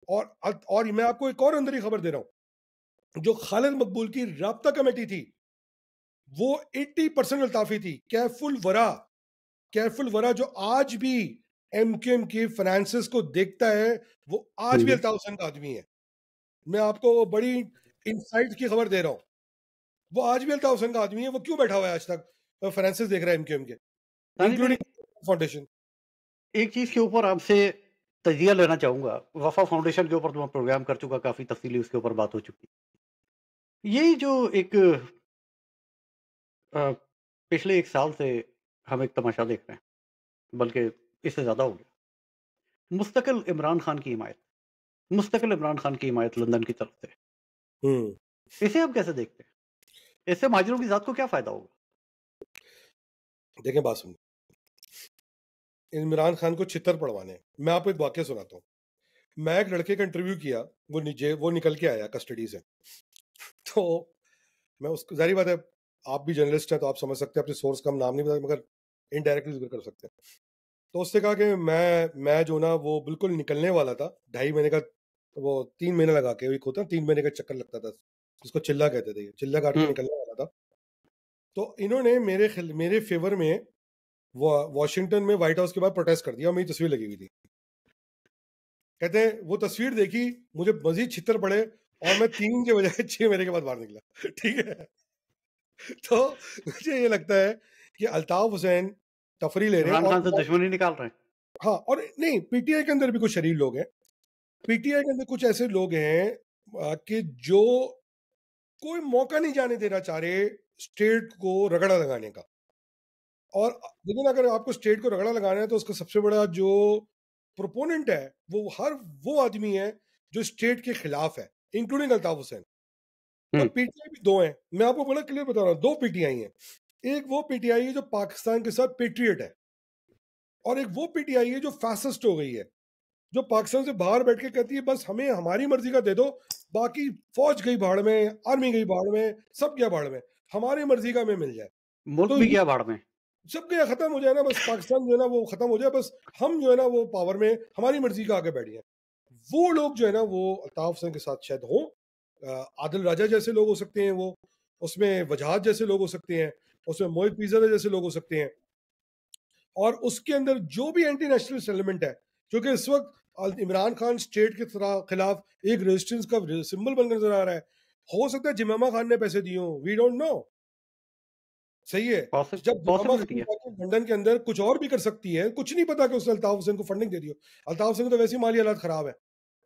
और मैं आपको एक और अंदर ही खबर दे रहा हूं, जो खालिद मकबूल की राब्ता कमेटी थी वो 80% अल्ताफी थी। केयरफुल वरा जो आज भी एमक्यूएम की फाइनेंसेस को देखता है, वो आज हुँ, भी हुँ। अल्ताफ हुसैन का आदमी है। मैं आपको बड़ी इंसाइट की खबर दे रहा हूं, वो आज भी अल्ताफ हुसैन का आदमी है। वो क्यों बैठा हुआ है आज तक फाइनेंसेस देख रहा है एमक्यूएम के, दानिश भाई इंक्लूडिंग फाउंडेशन। एक चीज़ के ऊपर आपसे तज़िया लेना चाहूँगा। वफ़ा फाउंडेशन के ऊपर तो मैं प्रोग्राम कर चुका, काफ़ी तफ़सीली उसके ऊपर बात हो चुकी। ये जो एक अ, पिछले 1 साल से हम एक तमाशा देख रहे हैं, बल्कि इससे ज़्यादा हो गया। मुस्तकिल इमरान खान की हिमायत, मुस्तकिल इमरान खान की हिमायत लंदन की तरफ से। हम्म। इसे आप कैसे देखते हैं? इससे महाजिरों की ज़ात को क्या फ़ायदा होगा? देखें बात सुन, इमरान खान को छितर पड़वाने, मैं आपको एक वाक्य सुनाता हूँ। मैं एक लड़के का इंटरव्यू किया, वो निकल के आया कस्टडी से। तो मैं उसको, जारी बात है आप भी जर्नलिस्ट हैं तो आप समझ सकते हैं, अपने सोर्स का हम नाम नहीं बता मगर इनडायरेक्टली जिक्र कर सकते हैं। तो उसने कहा कि मैं जो ना वो बिल्कुल निकलने वाला था, 2.5 महीने का, वो 3 महीने लगा के, एक होता है 3 महीने का चक्कर लगता था, जिसको चिल्ला कहते थे, चिल्ला काट के हुँ, निकलने वाला था। तो इन्होंने मेरे फेवर में वॉशिंगटन में व्हाइट हाउस के बाद प्रोटेस्ट कर दिया, और मेरी तस्वीर लगी हुई थी। कहते हैं वो तस्वीर देखी, मुझे मजीद छितर पड़े, और मैं 3 के बजाय 6 महीने के बाद बाहर निकला। ठीक है। तो मुझे ये लगता है कि अल्ताफ हुसैन तफरी ले रहे हैं। इमरान खान से और दुश्मनी निकाल रहे हैं। हाँ, और नहीं, पीटीआई के अंदर भी कुछ शरीफ लोग हैं, पीटीआई के अंदर कुछ ऐसे लोग हैं कि जो कोई मौका नहीं जाने देना चाह रहे स्टेट को रगड़ा लगाने का। और लेकिन अगर आपको स्टेट को रगड़ा लगाना है तो उसका सबसे बड़ा जो प्रोपोनेंट है वो आदमी है जो स्टेट के खिलाफ है, इंक्लूडिंग अल्ताफ हुसैन। और हुँ, पीटीआई भी दो हैं, मैं आपको बड़ा क्लियर बता रहा हूँ, दो पीटीआई हैं। एक वो पीटीआई है जो पाकिस्तान के साथ पेट्रियट है, और एक वो पीटीआई है जो फैसिस्ट हो गई है, जो पाकिस्तान से बाहर बैठ के कहती है बस हमें हमारी मर्जी का दे दो, बाकी फौज गई भाड़ में, आर्मी गई भाड़ में, सब गया भाड़ में, हमारी मर्जी का हमें मिल जाए। मुल्क तो भी ये गया भाड़ में। सब गया, खत्म हो जाए ना, बस पाकिस्तान जो है ना वो खत्म हो जाए, बस हम जो है ना वो पावर में हमारी मर्जी का आगे बैठ जाए। वो लोग जो है ना वो अल्ताफ हुसैन के साथ शायद हो, आदिल राजा जैसे लोग हो सकते हैं, वो उसमें वजहात जैसे लोग हो सकते हैं, उसमें मोहित पीजर जैसे लोग हो सकते हैं, और उसके अंदर जो भी एंटी नेशनलिस्ट एलिमेंट है, क्योंकि इस वक्त इमरान खान स्टेट के खिलाफ एक रेजिस्टेंस का सिंबल बनकर नजर आ रहा है। हो सकता है जिमामा खान ने पैसे दिए हों, वी डोंट नो। सही है। जब जिमामा पॉसिबिलिटी खान है। जाके लंदन के अंदर कुछ और भी कर सकती है, कुछ नहीं पता कि उसने अल्ताफ हुसैन को फंडिंग दे दी हो। अल्ताफ हुसैन को तो वैसे ही माली हालात खराब है,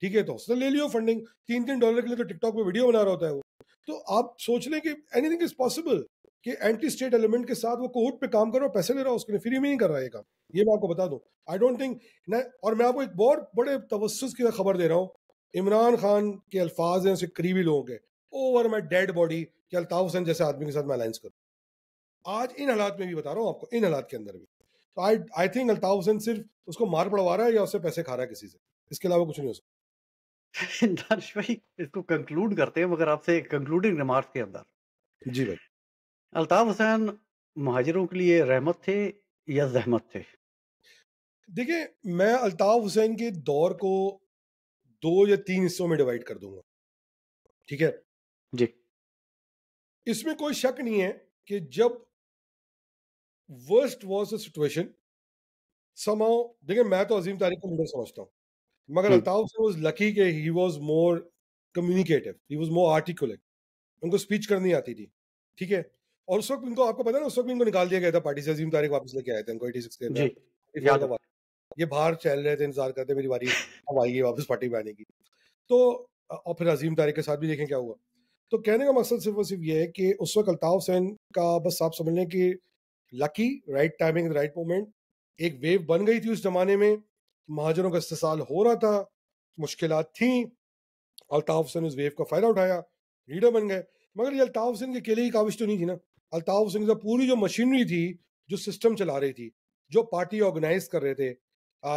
ठीक है, तो उसने ले लियो फंडिंग, $3-3 के लिए तो टिकटॉक पे वीडियो बना रहा होता है वो। तो आप सोच लें कि एनीथिंग इज पॉसिबल, कि एंटी स्टेट एलिमेंट के साथ वो कोर्ट पे काम कर रहा है, पैसे ले रहा है, उसके लिए फ्री में नहीं कर रहा है ये काम। ये मैं आपको बता दूं, आई डोंट थिंक ना। और मैं आपको एक बहुत बड़े तवस्सुस की खबर दे रहा हूँ, इमरान खान के अल्फाज हैं उसके करीबी लोगों के, ओवर माई डेड बॉडी, कि अल्ताफ हुसैन जैसे आदमी के साथ मैं अलायंस करूं। आज इन हालात में भी बता रहा हूँ आपको, इन हालात के अंदर भी। तो आई आई थिंक अल्ताफ हुसैन सिर्फ उसको मार पड़वा रहा है या उससे पैसे खा रहा है किसी से। इसके अलावा कुछ नहीं हो सकता। दानिश भाई इसको कंक्लूड करते हैं मगर आपसे कंक्लूडिंग रिमार्क्स के अंदर। जी भाई। अल्ताफ हुसैन महाजिरों के लिए रहमत थे या ज़हमत थे? देखिए, मैं अल्ताफ हुसैन के दौर को 2 या 3 हिस्सों में डिवाइड कर दूँगा, ठीक है? जी, इसमें कोई शक नहीं है कि जब worst was the situation, somehow देखिए, मैं तो अज़ीम तारिक को लीडर समझता हूँ, मगर हुँ, अल्ताफ हुसैन वाज़ लकी कि he was more communicative, he was more articulate, उनको स्पीच करनी आती थी, ठीक है? और उस वक़्त इनको आपको पता है ना, उस वक़्त भी इनको निकाल दिया गया था पार्टी से, अज़ीम तारिक वापस लेके आए थे इनको 86 के जी, अंदर, 84 याद का है। बात। ये बाहर चल रहे थे, इंतज़ार करते मेरी बारी अब आएगी वापस पार्टी में आने की। तो और फिर अज़ीम तारिक के साथ भी देखें क्या हुआ। तो कहने का मकसद सिर्फ़ और सिर्फ़ ये है कि उस वक़्त अल्ताफ़ हुसैन का बस आप समझ लें कि lucky, right timing, right moment, एक वेव बन गई थी उस ज़माने में, महाजरों का इस्तेसाल हो रहा था, मुश्किलात थीं, अल्ताफ़ हुसैन उस वेव का फ़ायदा उठाया, लीडर बन गए। मगर ये अल्ताफ़ हुसैन की अकेले की काविश तो नहीं थी ना। अल्ताफ़ हुसैन की तो पूरी जो मशीनरी थी, जो सिस्टम चला रही थी, जो पार्टी ऑर्गेनाइज़ कर रहे थे,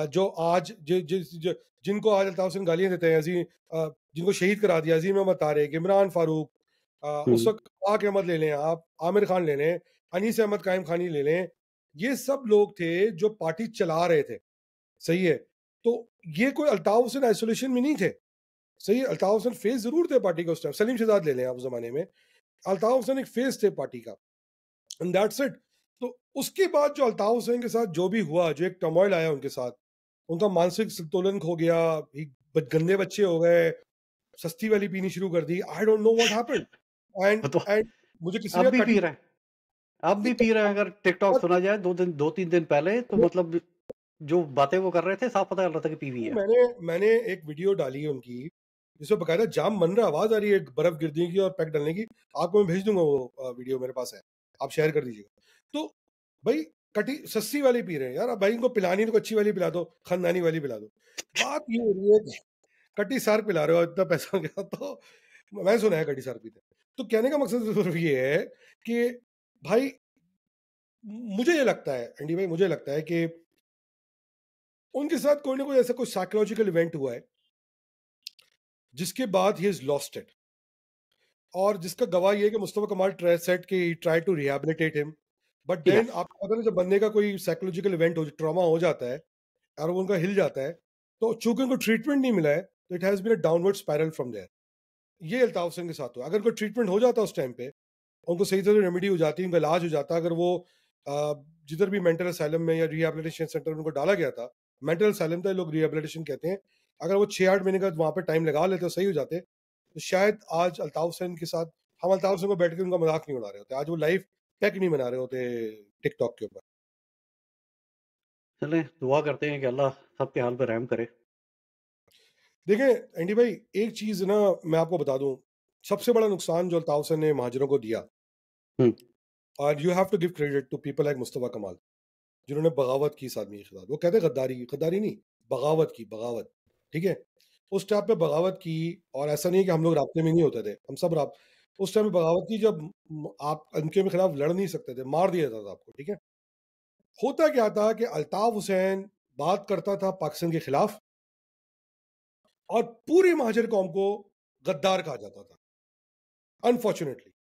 जो आज जि जिस ज जिनको आज अल्ताफ़ हुसैन गालियाँ देते हैं, जिनको शहीद करा दिया, अज़ीम अहमद तारिक, इमरान फ़ारूक, उस हुँ, वक़्त पाक अहमद ले लें आप, आमिर खान ले लें, अनीस अहमद कायम खानी ले लें, ये सब लोग थे जो पार्टी चला रहे थे, सही है? तो ये कोई अल्ताफ़ हुसैन आइसोलेशन में नहीं थे। सही है, अल्ताफ हुसैन फेस ज़रूर थे पार्टी का उस टाइम, सलीम शहजाद ले लें आप उस ज़माने में, अल्ताफ हुसैन एक फेस थे पार्टी का, एंड दैट्स इट। तो उसके बाद जो अल्ताफ हुसैन के साथ जो भी हुआ, जो एक टर्मोइल आया उनके साथ, उनका मानसिक संतुलन खो गया, गंदे बच्चे हो गए, सस्ती वाली पीनी शुरू कर दी, I don't know what happened. And वो तो एंड मुझे किसी अब ने भी कहा पी रहे हैं। अब भी पी रहे हैं अगर टिकटॉक सुना जाए 2-3 दिन पहले तो मतलब जो बातें वो कर रहे थे साफ पता चल रहा था कि पीवी है। मैंने मैंने एक वीडियो डाली है उनकी, जिसमें बकायदा जाम बन रहा, आवाज आ रही है बर्फ गिरने की और पैक डालने की। आपको मैं भेज दूंगा वो वीडियो, मेरे पास है, आप शेयर कर दीजिएगा। तो भाई कटी सस्ती वाली पी रहे हैं यार, अब भाई इनको पिलानी तो अच्छी वाली पिला दो, खानदानी वाली पिला दो। बात ये हो रही है कि कटी सार पिला रहे हो, इतना पैसा हो गया तो मैं सुना है कटी सार पीते हैं। तो कहने का मकसद सिर्फ ये है कि भाई मुझे ये लगता है, एंडी भाई मुझे लगता है कि उनके साथ कोई ना कोई ऐसा कोई साइकोलॉजिकल इवेंट हुआ है जिसके बाद ही इज लॉस्ट इट, और जिसका गवाह ये है कि मुस्तफा कमाल ट्राई सेट कि try to rehabilitate him, but then yes, आपको पता है जब बंदे का कोई साइकोलॉजिकल इवेंट हो, ट्रॉमा हो जाता है और वो उनका हिल जाता है, तो चूंकि उनको ट्रीटमेंट नहीं मिला है, तो it has been a downward spiral from there. ये अल्ताफ हुसैन के साथ हुआ। अगर कोई ट्रीटमेंट हो जाता उस टाइम पे, उनको सही तरह रेमेडी हो जाती, उनका इलाज हो जाता, अगर वो अ, जिधर भी मेंटल असाइलम में या रिहैबिलिटेशन सेंटर में उनको डाला गया था, मेंटल असाइलम था, लोग रिहैबिलिटेशन कहते हैं, अगर वो 6-8 महीने का वहाँ पे टाइम लगा लेते, सही हो जाते, तो शायद आज अल्ताफ हुसैन के साथ हम अल्ताफ हुसैन को बैठ के उनका मजाक नहीं उड़ा रहे होते, आज वो लाइव पैक नहीं बना रहे होते टिकटॉक के ऊपर। चलें दुआ करते हैं कि अल्लाह सबके हाल पे रहम करे। देखिए एंडी भाई, एक चीज ना मैं आपको बता दूं, सबसे बड़ा नुकसान जो अल्ताफ हुसैन ने महाजरों को दिया, हुँ, और you have to give credit to people like Mustafa Kamal, जिन्होंने बगावत की इस आदमी के खिलाफ। वो कहते हैं गद्दारी, गद्दारी नहीं, बगावत की, बगावत, ठीक है? उस टाइम पे बगावत की, और ऐसा नहीं है कि हम लोग राब्ते में नहीं होते थे, हम सब राब उस टाइम पे बगावत की जब आप उनके में खिलाफ लड़ नहीं सकते थे, मार दिया जाता था आपको, ठीक है? होता क्या था कि अल्ताफ हुसैन बात करता था पाकिस्तान के खिलाफ, और पूरी महाजर कौम को गद्दार कहा जाता था, अनफॉर्चुनेटली,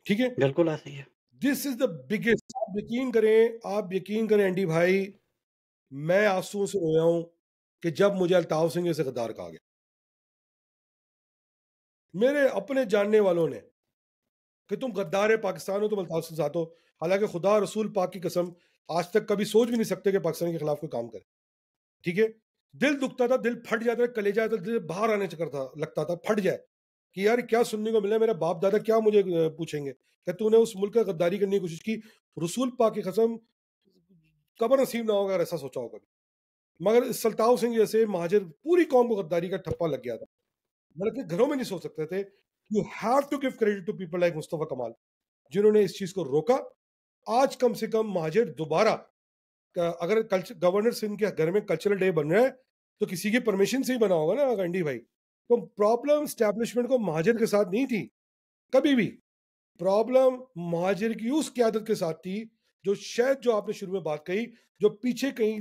ठीक है? बिल्कुल ऐसे ही है। दिस इज द बिगेस्ट, आप यकीन करें एंडी भाई, मैं आंसुओं से रोया हूं कि जब मुझे अल्ताफ सिंह से गद्दार कहा गया, मेरे अपने जानने वालों ने, कि तुम गद्दार है पाकिस्तान हो, तुम अल्ताफ सिंह साथ हो। हालांकि खुदा रसूल पाक की कसम, आज तक कभी सोच भी नहीं सकते कि पाकिस्तान के खिलाफ कोई काम करे, ठीक है? दिल दुखता था, दिल फट जाता था, कलेजा था, दिल बाहर आने चक्कर था, लगता था फट जाए कि यार क्या सुनने को मिला, मेरे बाप दादा क्या मुझे पूछेंगे कि तूने उस मुल्क का गद्दारी करने की कोशिश की। रसूल पाक की कसम, कबर नसीब ना होगा अगर ऐसा सोचा होगा। मगर इस सल्ताव सिंह जैसे महाजिर पूरी कौम को गद्दारी का ठप्पा लग गया था, मतलब कि घरों में नहीं सो सकते थे। You have to give credit to people like Mustafa Kamal, जिन्होंने इस चीज को रोका। आज कम से कम महाजिर दोबारा अगर गवर्नर सिंह के घर में कल्चरल डे बन रहा है, तो किसी की परमिशन से ही बना होगा ना गंडी भाई। तो प्रॉब्लम स्टैब्लिशमेंट को महाजिर के साथ नहीं थी कभी भी, प्रॉब्लम महाजिर की उस क्यादत के साथ थी, जो शायद, जो आपने शुरू में बात कही, जो पीछे कहीं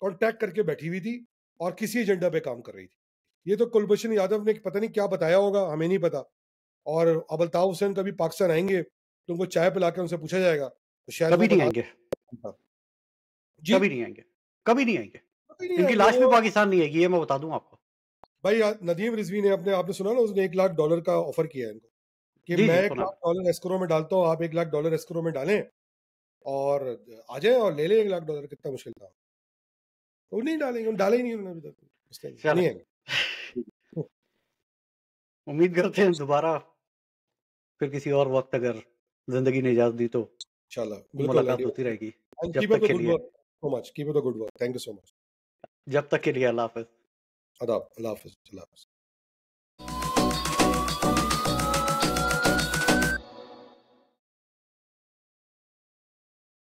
कांटेक्ट करके बैठी हुई थी, और किसी एजेंडा पे काम कर रही थी। ये तो कुलभूषण यादव ने पता नहीं क्या बताया होगा, हमें नहीं पता। और अब अल्ताफ हुसैन कभी पाकिस्तान आएंगे तो उनको चाय पिला के उनसे पूछा जाएगा, तो शायद वो कभी नहीं बता। आएंगे, जी, कभी नहीं आएंगे, कभी नहीं आएंगे। कभी नहीं इनकी आएंगे लाश भी वो। पाकिस्तान नहीं आएगी, ये मैं बता दूं आपको। भाई नदीम रिजवी ने अपने, आपने सुना ना, उसने $1 लाख का ऑफर किया है इनको कि जी मैं जी, एक सुना। लाख डॉलर एस्क्रो में डालता हूँ, आप $1 लाख एस्क्रो में डालें और आ जाए और ले लें $1 लाख। कितना मुश्किल था। तो वो नहीं डालेंगे, उन्होंने डाले ही नहीं उन्होंने अभी तक, इस टाइम चले, नहीं आएंगे। उम्मीद करते हैं दोबारा फिर किसी और वक्त अगर जिंदगी ने इजाजत दी तो इंशाल्लाह, बिल्कुल मुलाकात आइडिया। होती रहेगी। एंड जब कीप तक अप द के गुड लिए, work so much, keep up the good work, thank you so much. जब तक के लिए अल्लाह हाफ़िज़। अदाब, अल्लाह हाफिज, अल्लाह हाफिज।